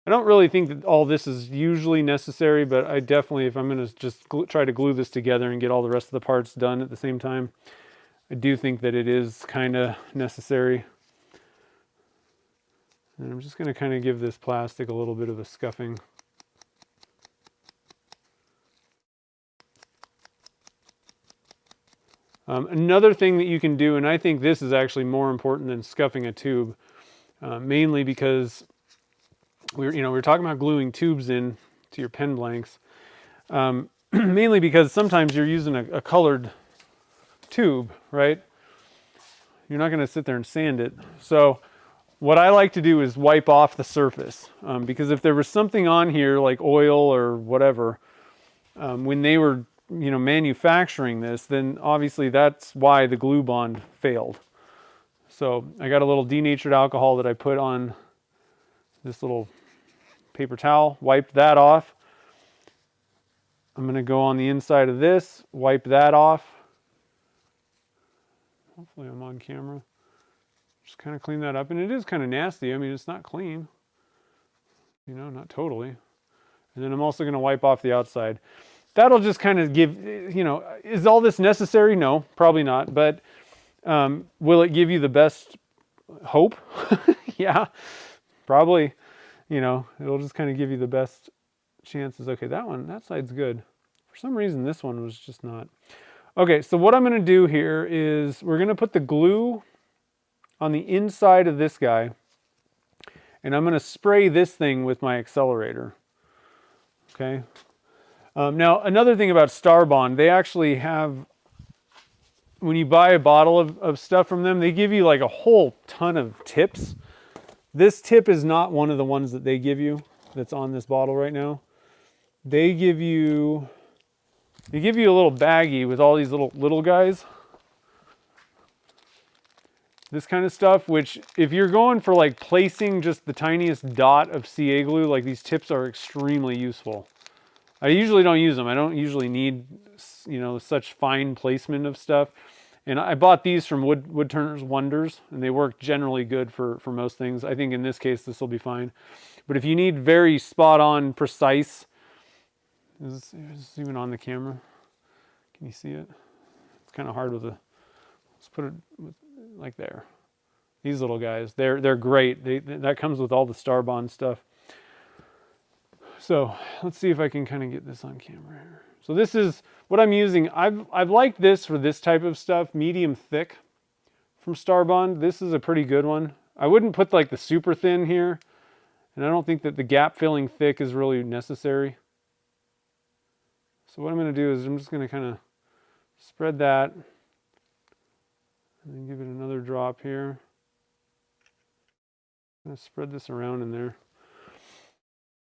I don't really think that all this is usually necessary, but I definitely, if I'm going to just try to glue this together and get all the rest of the parts done at the same time, I do think that it is kind of necessary. And I'm just going to kind of give this plastic a little bit of a scuffing. Another thing that you can do, and I think this is actually more important than scuffing a tube, mainly because we're talking about gluing tubes in to your pen blanks, mainly because sometimes you're using a colored tube, right? You're not going to sit there and sand it. So what I like to do is wipe off the surface, because if there was something on here like oil or whatever, when they were manufacturing this, then obviously that's why the glue bond failed. So I got a little denatured alcohol that I put on this little paper towel, wipe that off. I'm going to go on the inside of this, wipe that off. Hopefully I'm on camera. Just kind of clean that up. And it is kind of nasty. I mean, it's not clean, not totally. And then I'm also going to wipe off the outside. That'll just kind of give, is all this necessary? No, probably not. But will it give you the best hope? Yeah, probably. It'll just kind of give you the best chances. Okay, that side's good. For some reason, this one was just not. Okay, so what I'm going to do here is we're going to put the glue on the inside of this guy, and I'm going to spray this thing with my accelerator. Okay. Now, another thing about Starbond, they actually have, when you buy a bottle of stuff from them, they give you like a whole ton of tips. This tip is not one of the ones that they give you that's on this bottle right now. They give you a little baggie with all these little guys. This kind of stuff, which if you're going for like placing just the tiniest dot of CA glue, like these tips are extremely useful. I usually don't use them. I don't usually need, such fine placement of stuff. And I bought these from Woodturner's Wonders, and they work generally good for most things. I think in this case, this will be fine. But if you need very spot on, precise, is this even on the camera? Can you see it? It's kind of hard with let's put it like there. These little guys, they're great. That comes with all the Starbond stuff. So let's see if I can kind of get this on camera here. So this is what I'm using. I've liked this for this type of stuff, medium thick from Starbond. This is a pretty good one. I wouldn't put like the super thin here, and I don't think that the gap filling thick is really necessary. So what I'm going to do is I'm just going to kind of spread that and then give it another drop here. I'm going to spread this around in there.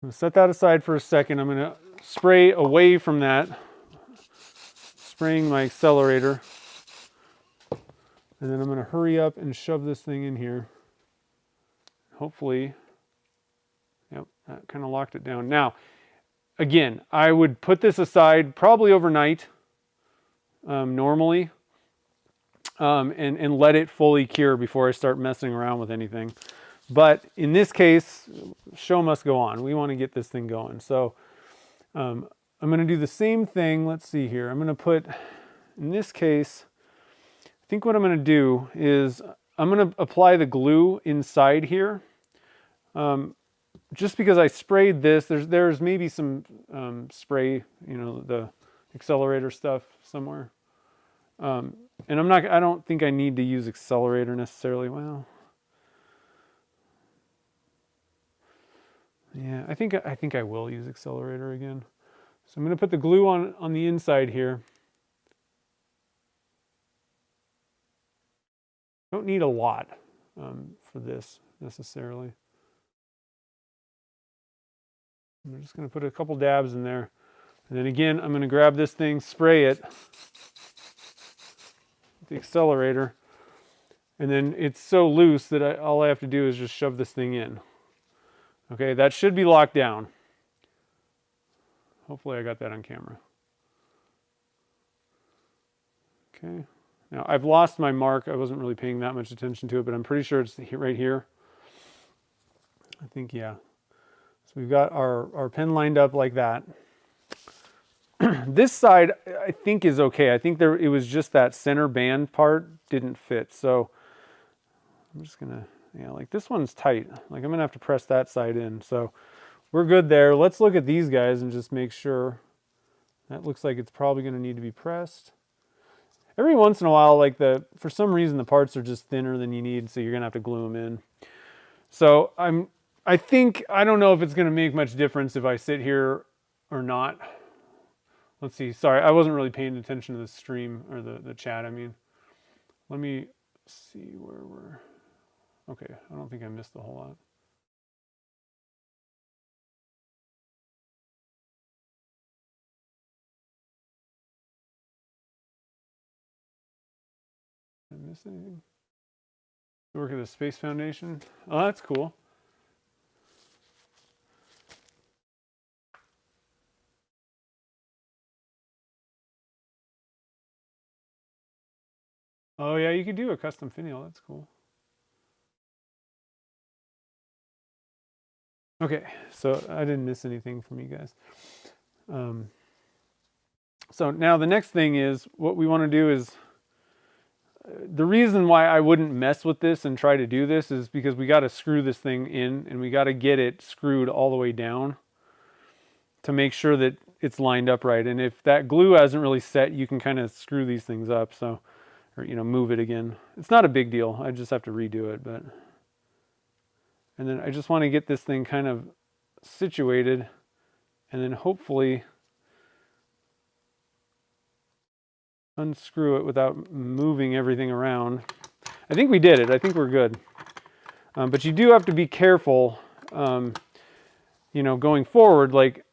I'm going to set that aside for a second. I'm going to spray away from that, spraying my accelerator. And then I'm going to hurry up and shove this thing in here. Hopefully, yep, that kind of locked it down. Now, again, I would put this aside probably overnight, normally, and let it fully cure before I start messing around with anything. But in this case, show must go on. We want to get this thing going. So I'm going to do the same thing. Let's see here. I'm going to put, in this case, I think what I'm going to do is I'm going to apply the glue inside here. Just because I sprayed this, there's maybe some spray, the accelerator stuff somewhere. And I don't think I need to use accelerator necessarily. Well, yeah, I think I will use accelerator again. So I'm going to put the glue on the inside here. Don't need a lot for this necessarily. I'm just going to put a couple dabs in there. And then again, I'm going to grab this thing, spray it with the accelerator. And then it's so loose that all I have to do is just shove this thing in. Okay, that should be locked down. Hopefully I got that on camera. Okay, now I've lost my mark. I wasn't really paying that much attention to it, but I'm pretty sure it's right here. I think, yeah. So we've got our pen lined up like that. This side I think is okay. I think it was just that center band part didn't fit. So I'm just gonna, yeah, like this one's tight. Like I'm gonna have to press that side in. So we're good there. Let's look at these guys and just make sure. That looks like it's probably gonna need to be pressed. Every once in a while, like for some reason the parts are just thinner than you need, so you're gonna have to glue them in. So I don't know if it's gonna make much difference if I sit here or not. Let's see. Sorry, I wasn't really paying attention to the stream or the chat. I mean, let me see where we're. Okay, I don't think I missed a whole lot. Did I miss anything? Work at the Space Foundation. Oh, that's cool. Oh yeah, you could do a custom finial. That's cool. Okay, so I didn't miss anything from you guys. So now the next thing is what we want to do is the reason why I wouldn't mess with this and try to do this is because we got to screw this thing in and we got to get it screwed all the way down to make sure that it's lined up right. And if that glue hasn't really set, you can kind of screw these things up. So, or, you know, move it again. It's not a big deal. I just have to redo it, but. And then I just want to get this thing kind of situated and then hopefully unscrew it without moving everything around. I think we did it. I think we're good. But you do have to be careful, you know, going forward. Like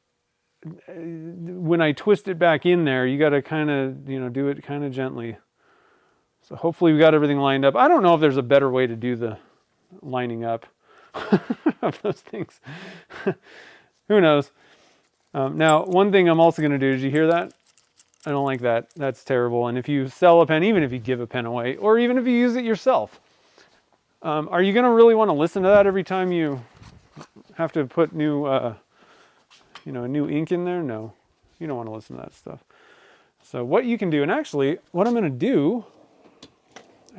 when I twist it back in there, you got to kind of, you know, do it kind of gently. So hopefully we got everything lined up. I don't know if there's a better way to do the lining up of those things. Who knows? Now, one thing I'm also going to do, did you hear that? I don't like that. That's terrible. And if you sell a pen, even if you give a pen away, or even if you use it yourself, are you going to really want to listen to that every time you have to put new, you know, new ink in there? No, you don't want to listen to that stuff. So what you can do, and actually what I'm going to do,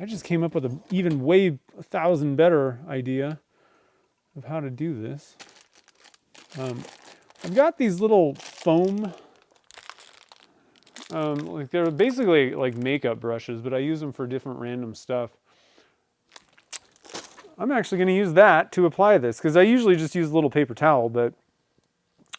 I just came up with an even way 1,000 better idea of how to do this. I've got these little foam, like they're basically like makeup brushes, but I use them for different random stuff. I'm actually going to use that to apply this because I usually just use a little paper towel, but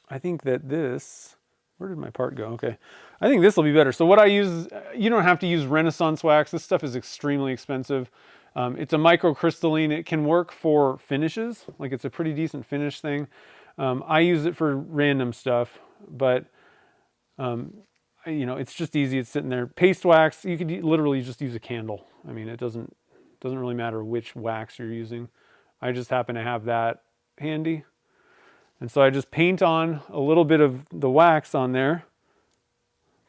I think that this, where did my part go? Okay. I think this will be better. So what I use, you don't have to use Renaissance wax. This stuff is extremely expensive. It's a microcrystalline. It can work for finishes. Like it's a pretty decent finish thing. I use it for random stuff, but you know, it's just easy. It's sitting there. Paste wax, you could literally just use a candle. I mean, it doesn't really matter which wax you're using. I just happen to have that handy. And so I just paint on a little bit of the wax on there.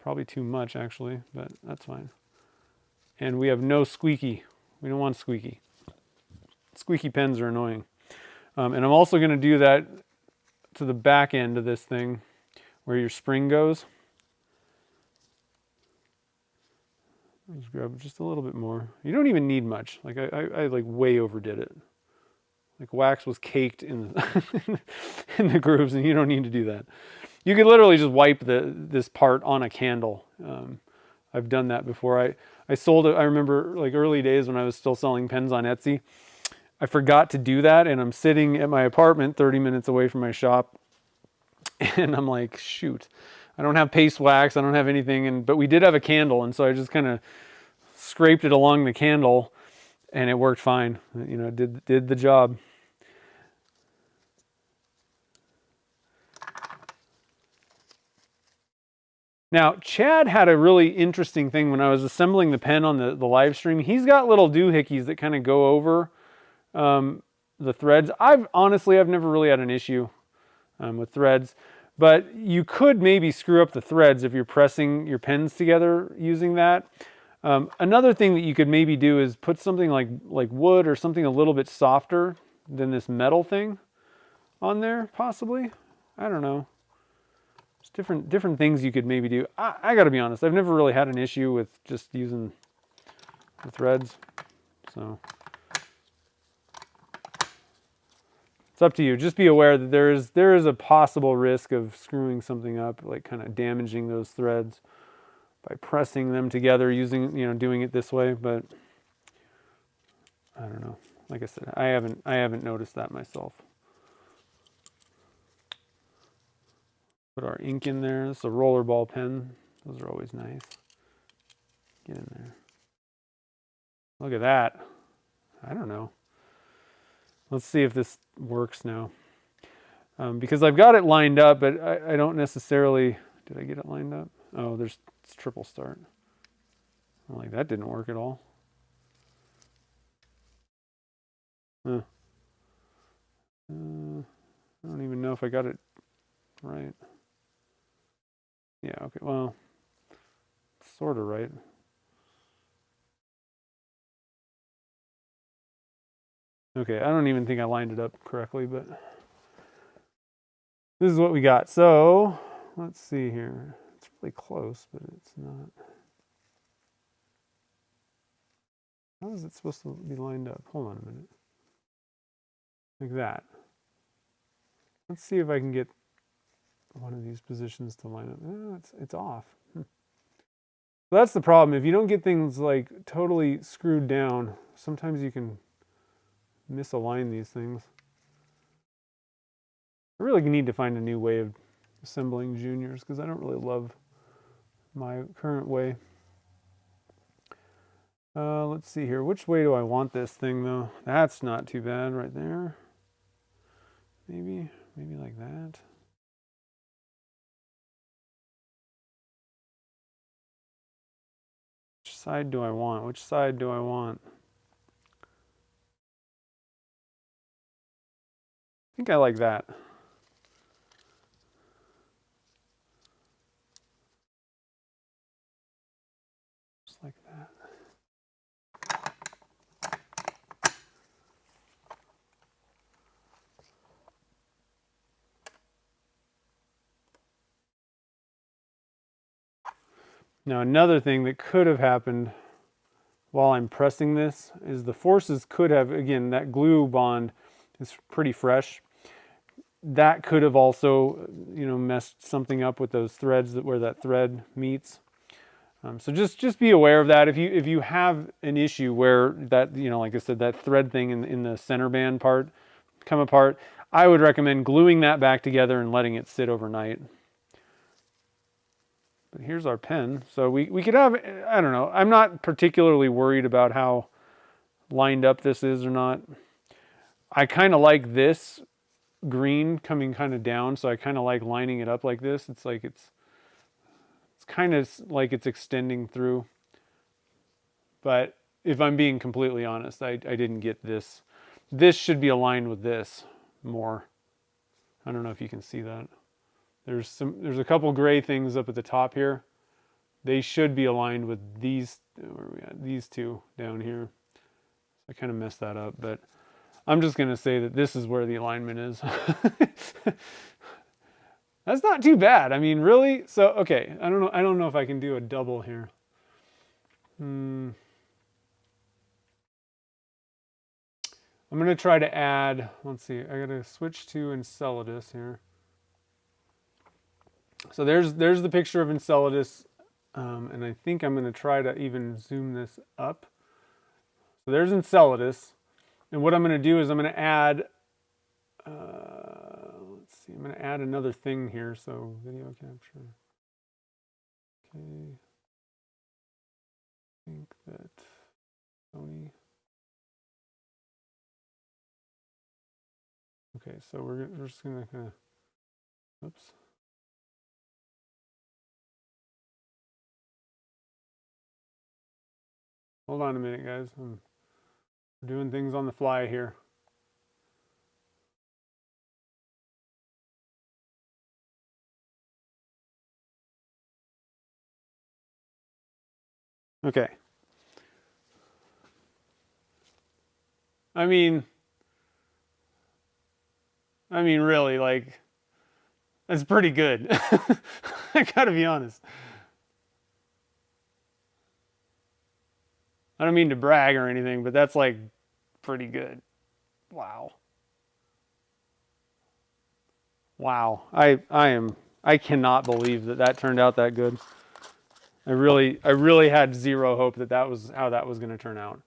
Probably too much actually, but that's fine. And we have no squeaky. We don't want squeaky. Squeaky pens are annoying. And I'm also going to do that to the back end of this thing where your spring goes. Just grab just a little bit more. You don't even need much. Like I like way overdid it. Like wax was caked in the, in the grooves, and you don't need to do that. You could literally just wipe this part on a candle. I've done that before. I sold it. I remember like early days when I was still selling pens on Etsy. I forgot to do that, and I'm sitting at my apartment 30 minutes away from my shop, and I'm like, shoot. I don't have paste wax, I don't have anything, but we did have a candle, and so I just kind of scraped it along the candle, and it worked fine. You know, did the job. Now, Chad had a really interesting thing when I was assembling the pen on the live stream. He's got little doohickeys that kind of go over the threads. I've never really had an issue with threads. But you could maybe screw up the threads if you're pressing your pens together using that. Another thing that you could maybe do is put something like wood or something a little bit softer than this metal thing on there, possibly. I don't know. There's different things you could maybe do. I gotta be honest, I've never really had an issue with just using the threads. So it's up to you. Just be aware that there is a possible risk of screwing something up, like kind of damaging those threads by pressing them together using, doing it this way. But I don't know. Like I said, I haven't noticed that myself. Put our ink in there. This is a rollerball pen. Those are always nice. Get in there. Look at that. I don't know. Let's see if this works now. Because I've got it lined up, but I don't necessarily... Did I get it lined up? Oh, it's triple start. Like, that didn't work at all. I don't even know if I got it right. Yeah, okay, well, sort of right. Okay, I don't even think I lined it up correctly, but this is what we got. So, let's see here. It's really close, but it's not. How is it supposed to be lined up? Hold on a minute. Like that. Let's see if I can get one of these positions to line up. Oh, it's off. So that's the problem. If you don't get things like totally screwed down, sometimes you can misalign these things. I really need to find a new way of assembling juniors because I don't really love my current way. Let's see here. Which way do I want this thing though? That's not too bad right there. Maybe like that. Which side do I want? Which side do I want? I think I like that. Just like that. Now another thing that could have happened while I'm pressing this is the forces could have, again, that glue bond is pretty fresh. That could have also, messed something up with those threads where that thread meets. So just be aware of that. If you have an issue where that, like I said, that thread thing in the center band part come apart, I would recommend gluing that back together and letting it sit overnight. But here's our pen. So we could have, I don't know, I'm not particularly worried about how lined up this is or not. I kind of like this green coming kind of down, so I kind of like lining it up like this. It's like it's kind of like it's extending through. But if I'm being completely honest, I didn't get this. This should be aligned with this more. I don't know if you can see that. There's a couple gray things up at the top here. They should be aligned with these, where are we at? These two down here. I kind of messed that up, but I'm just going to say that this is where the alignment is. That's not too bad. I mean, really? So, okay, I don't know if I can do a double here. I'm going to try to add, let's see, I got to switch to Enceladus here. So there's the picture of Enceladus, and I think I'm going to try to even zoom this up. So there's Enceladus, and what I'm going to do is I'm going to add, let's see, I'm going to add another thing here, so video capture. Okay, I think that Sony. Okay, so we're just going to kind of, oops. Hold on a minute, guys. I'm doing things on the fly here. Okay. I mean, I mean, really, like, that's pretty good. I gotta be honest. I don't mean to brag or anything, but that's like pretty good. Wow. Wow. I cannot believe that that turned out that good. I really had zero hope that that was how that was going to turn out.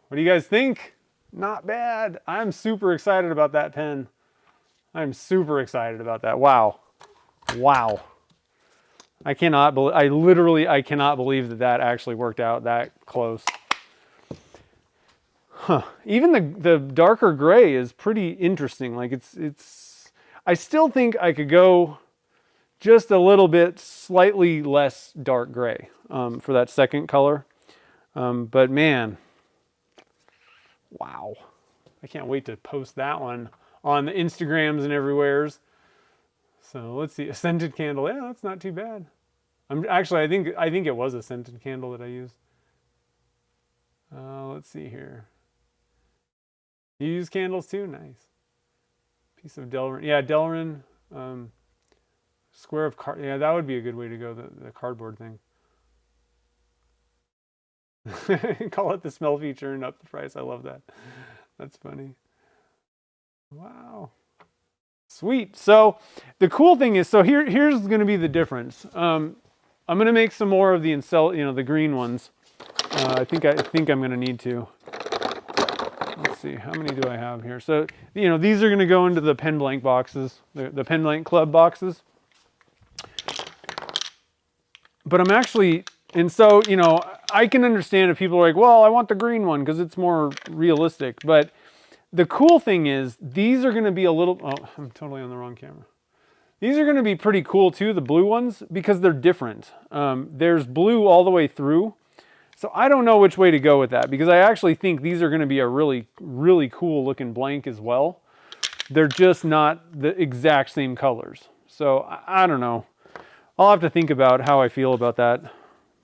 What do you guys think? Not bad. I'm super excited about that pen. I'm super excited about that. Wow. Wow. I cannot believe that that actually worked out that close. Huh. Even the darker gray is pretty interesting. Like I still think I could go just a little bit slightly less dark gray for that second color. But man, wow. I can't wait to post that one on the Instagrams and everywheres. So let's see, a scented candle. Yeah, that's not too bad. I think it was a scented candle that I used. Let's see here. You use candles too? Nice. Piece of Delrin. Yeah, Delrin. Square of card. Yeah, that would be a good way to go, the cardboard thing. Call it the smell feature and up the price. I love that. That's funny. Wow. Sweet. So the cool thing is, so here's going to be the difference. I'm going to make some more of the the green ones. I think I'm going to need to. Let's see, how many do I have here? So, these are going to go into the pen blank boxes, the pen blank club boxes. But I'm actually, and so, I can understand if people are like, well, I want the green one because it's more realistic. But the cool thing is, these are going to be a little, oh, I'm totally on the wrong camera. These are going to be pretty cool too, the blue ones, because they're different. There's blue all the way through. So I don't know which way to go with that, because I actually think these are going to be a really, really cool looking blank as well. They're just not the exact same colors. So I don't know. I'll have to think about how I feel about that.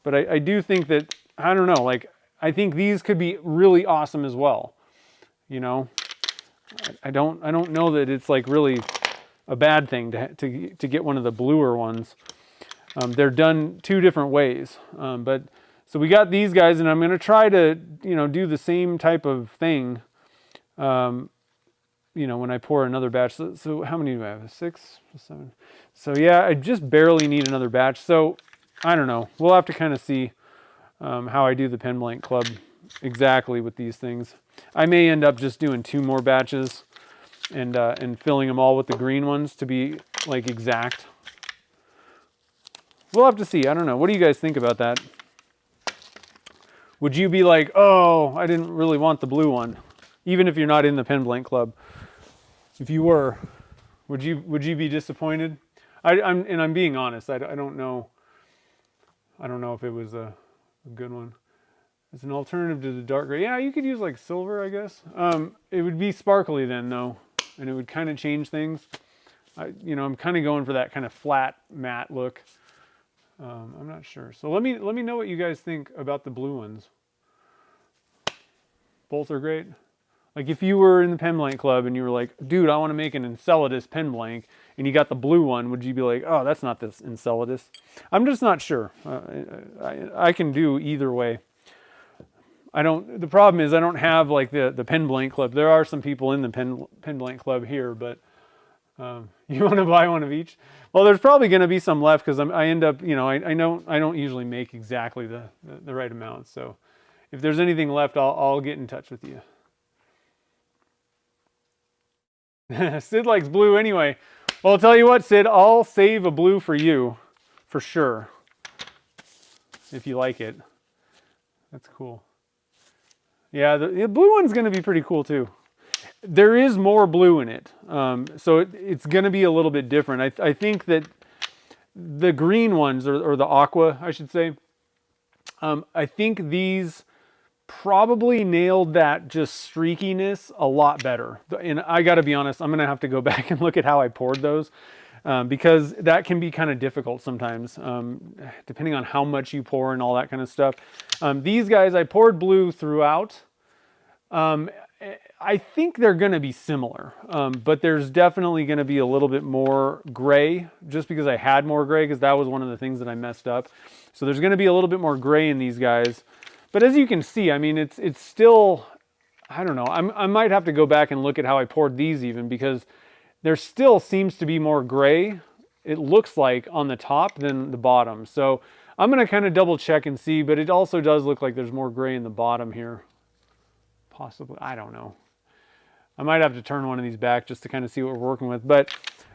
But I do think that, I don't know, like, I think these could be really awesome as well. I don't know that it's like really a bad thing to get one of the bluer ones. They're done two different ways. So we got these guys, and I'm going to try to, do the same type of thing, when I pour another batch. So how many do I have? 6, 7. So yeah, I just barely need another batch. So I don't know. We'll have to kind of see how I do the pen blank club exactly with these things. I may end up just doing 2 more batches and filling them all with the green ones to be like exact. We'll have to see. I don't know. What do you guys think about that? Would you be like, oh, I didn't really want the blue one, even if you're not in the pen blank club? If you were, would you be disappointed? I'm being honest. I don't know. I don't know if it was a good one. As an alternative to the dark gray, yeah, you could use like silver, I guess. It would be sparkly then, though, and it would kind of change things. I'm kind of going for that kind of flat matte look. I'm not sure. So let me know what you guys think about the blue ones. Both are great. Like if you were in the pen blank club and you were like, dude, I want to make an Enceladus pen blank, and you got the blue one, would you be like, oh, that's not this Enceladus? I'm just not sure. I can do either way. The problem is I don't have like the pen blank club. There are some people in the pen blank club here, but you want to buy one of each? Well, there's probably going to be some left because I end up, I don't usually make exactly the right amount. So if there's anything left, I'll get in touch with you. Sid likes blue anyway. Well, I'll tell you what, Sid, I'll save a blue for you, for sure, if you like it. That's cool. Yeah, the blue one's going to be pretty cool too. There is more blue in it, so it's going to be a little bit different. I think that the green ones, or the aqua, I should say, I think these probably nailed that just streakiness a lot better. And I got to be honest, I'm going to have to go back and look at how I poured those, because that can be kind of difficult sometimes, depending on how much you pour and all that kind of stuff. These guys, I poured blue throughout. I think they're going to be similar, but there's definitely going to be a little bit more gray, just because I had more gray, because that was one of the things that I messed up. So there's going to be a little bit more gray in these guys. But as you can see, I mean, it's still, I don't know, I might have to go back and look at how I poured these even, because there still seems to be more gray, it looks like, on the top than the bottom. So I'm going to kind of double check and see, but it also does look like there's more gray in the bottom here. Possibly, I don't know. I might have to turn one of these back just to kind of see what we're working with. But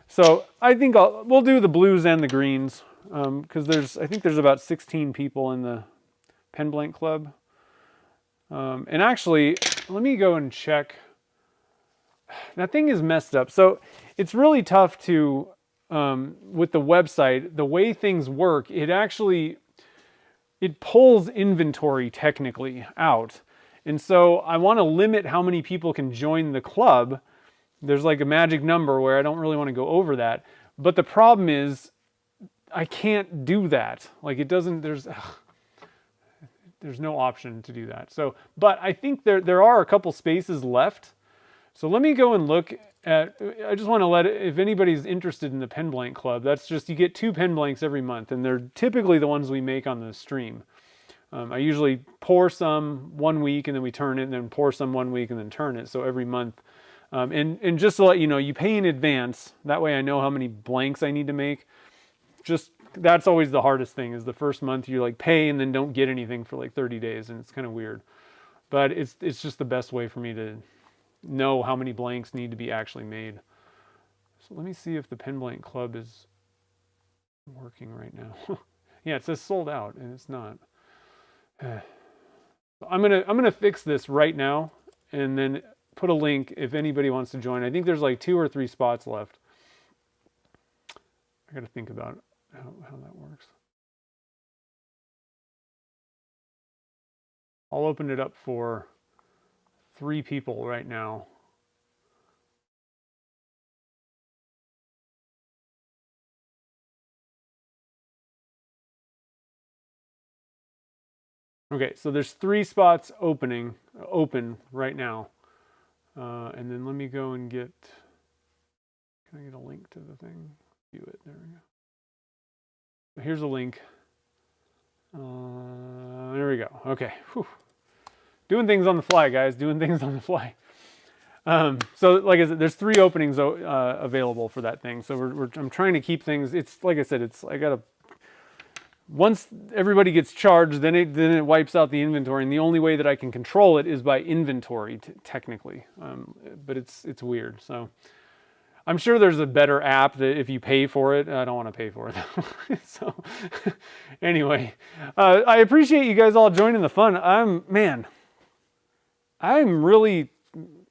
so I think we'll do the blues and the greens, because I think there's about 16 people in the pen blank club. And actually, let me go and check. That thing is messed up. So it's really tough to, with the website, the way things work, it pulls inventory technically out. And so I want to limit how many people can join the club. There's like a magic number where I don't really want to go over that. But the problem is I can't do that. Like it doesn't, there's no option to do that. So, but I think there are a couple spaces left. So let me go and look at, I just want to if anybody's interested in the pen blank club, that's just, you get 2 pen blanks every month, and they're typically the ones we make on the stream. I usually pour some one week and then we turn it, and then pour some one week and then turn it. So every month. And just to let you know, you pay in advance. That way I know how many blanks I need to make. Just, that's always the hardest thing, is the first month you like pay and then don't get anything for like 30 days. And it's kind of weird. But it's just the best way for me to know how many blanks need to be actually made. So let me see if the pen blank club is working right now. Yeah, it says sold out, and it's not. I'm gonna fix this right now, and then put a link if anybody wants to join. I think there's like 2 or 3 spots left. I gotta think about how that works. I'll open it up for 3 people right now. Okay, so there's 3 spots open right now. And then let me go and get, can I get a link to the thing? View it, there we go. Here's a link. There we go, okay. Whew. Doing things on the fly, guys, doing things on the fly. So like I said, there's 3 openings available for that thing. So I'm trying to keep things, it's like I said, I gotta, once everybody gets charged, then it wipes out the inventory, and the only way that I can control it is by inventory, technically. But it's weird. So I'm sure there's a better app that if you pay for it, I don't want to pay for it. So anyway, I appreciate you guys all joining the fun. I'm really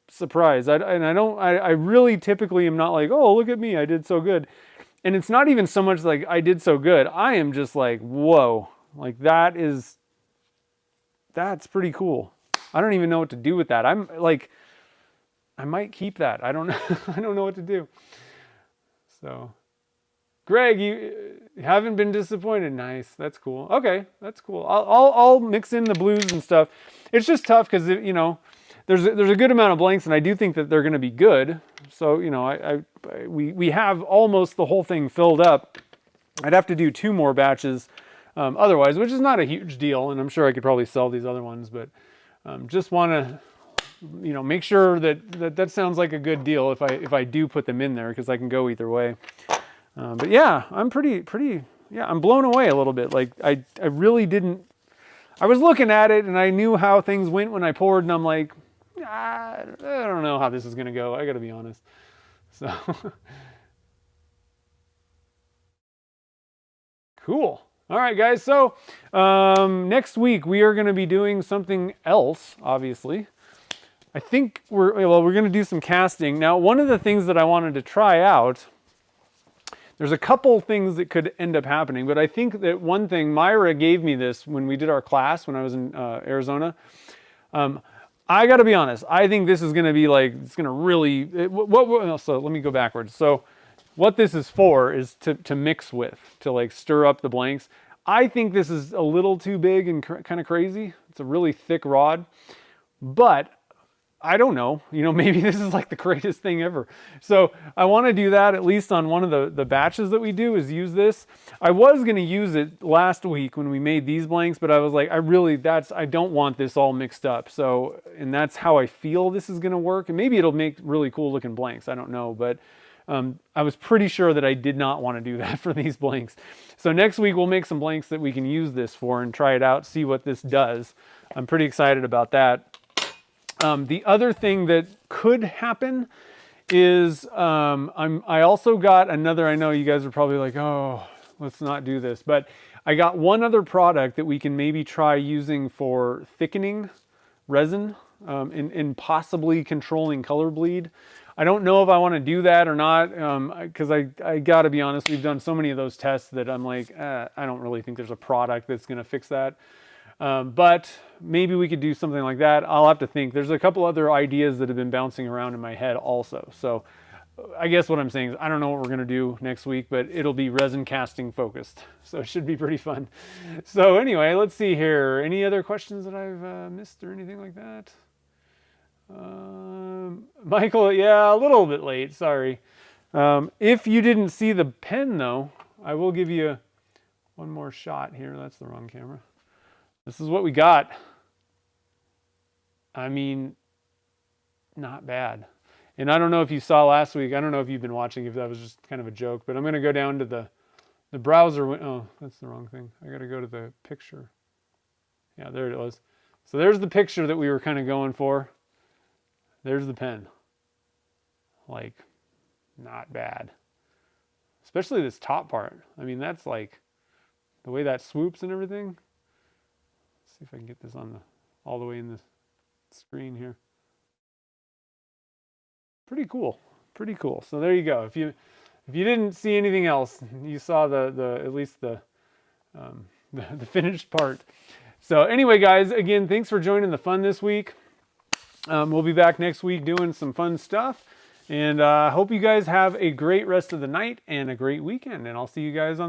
surprised. I really typically am not like, oh, look at me, I did so good. And it's not even so much like I did so good. I am just like, whoa, like that's pretty cool. I don't even know what to do with that. I'm like, I might keep that. I don't know. I don't know what to do. So, Greg, you haven't been disappointed. Nice. That's cool. Okay, that's cool. I'll mix in the blues and stuff. It's just tough because, you know, there's a good amount of blanks, and I do think that they're going to be good. So, you know, we have almost the whole thing filled up. I'd have to do 2 more batches otherwise, which is not a huge deal, and I'm sure I could probably sell these other ones, but just want to, you know, make sure that sounds like a good deal if I do put them in there, because I can go either way. But yeah, I'm I'm blown away a little bit. Like I really didn't. I was looking at it and I knew how things went when I poured, and I'm like, I don't know how this is gonna go. I got to be honest. So cool. All right, guys. So next week we are going to be doing something else. Obviously, I think we're going to do some casting. Now, one of the things that I wanted to try out. There's a couple things that could end up happening, but I think that one thing, Myra gave me this when we did our class when I was in Arizona. I got to be honest. I think this is going to be like, it's going to really, so let me go backwards. So what this is for is to mix with, to like stir up the blanks. I think this is a little too big and kind of crazy. It's a really thick rod, but I don't know, maybe this is like the greatest thing ever. So I want to do that at least on one of the batches that we do, is use this. I was going to use it last week when we made these blanks, but I was like, I don't want this all mixed up. So, and that's how I feel this is going to work. And maybe it'll make really cool looking blanks. I don't know, but I was pretty sure that I did not want to do that for these blanks. So next week we'll make some blanks that we can use this for and try it out, see what this does. I'm pretty excited about that. The other thing that could happen is I also got another, I know you guys are probably like, oh, let's not do this, but I got one other product that we can maybe try using for thickening resin and possibly controlling color bleed. I don't know if I want to do that or not, because I got to be honest, we've done so many of those tests that I'm like, I don't really think there's a product that's going to fix that. But maybe we could do something like that. I'll have to think. There's a couple other ideas that have been bouncing around in my head also. So I guess what I'm saying is I don't know what we're going to do next week, but it'll be resin casting focused. So it should be pretty fun. So anyway, let's see here. Any other questions that I've missed or anything like that? Michael, yeah, a little bit late. Sorry. If you didn't see the pen though, I will give you one more shot here. That's the wrong camera. This is what we got. I mean, not bad. And I don't know if you saw last week, I don't know if you've been watching, if that was just kind of a joke, but I'm going to go down to the browser. Oh, that's the wrong thing. I got to go to the picture. Yeah, there it was. So there's the picture that we were kind of going for. There's the pen. Like, not bad. Especially this top part. I mean, that's like, the way that swoops and everything. See if I can get this on all the way in the screen here. Pretty cool. Pretty cool. So there you go. If you didn't see anything else, you saw at least the finished part. So anyway, guys, again, thanks for joining the fun this week. We'll be back next week doing some fun stuff. And I hope you guys have a great rest of the night and a great weekend. And I'll see you guys on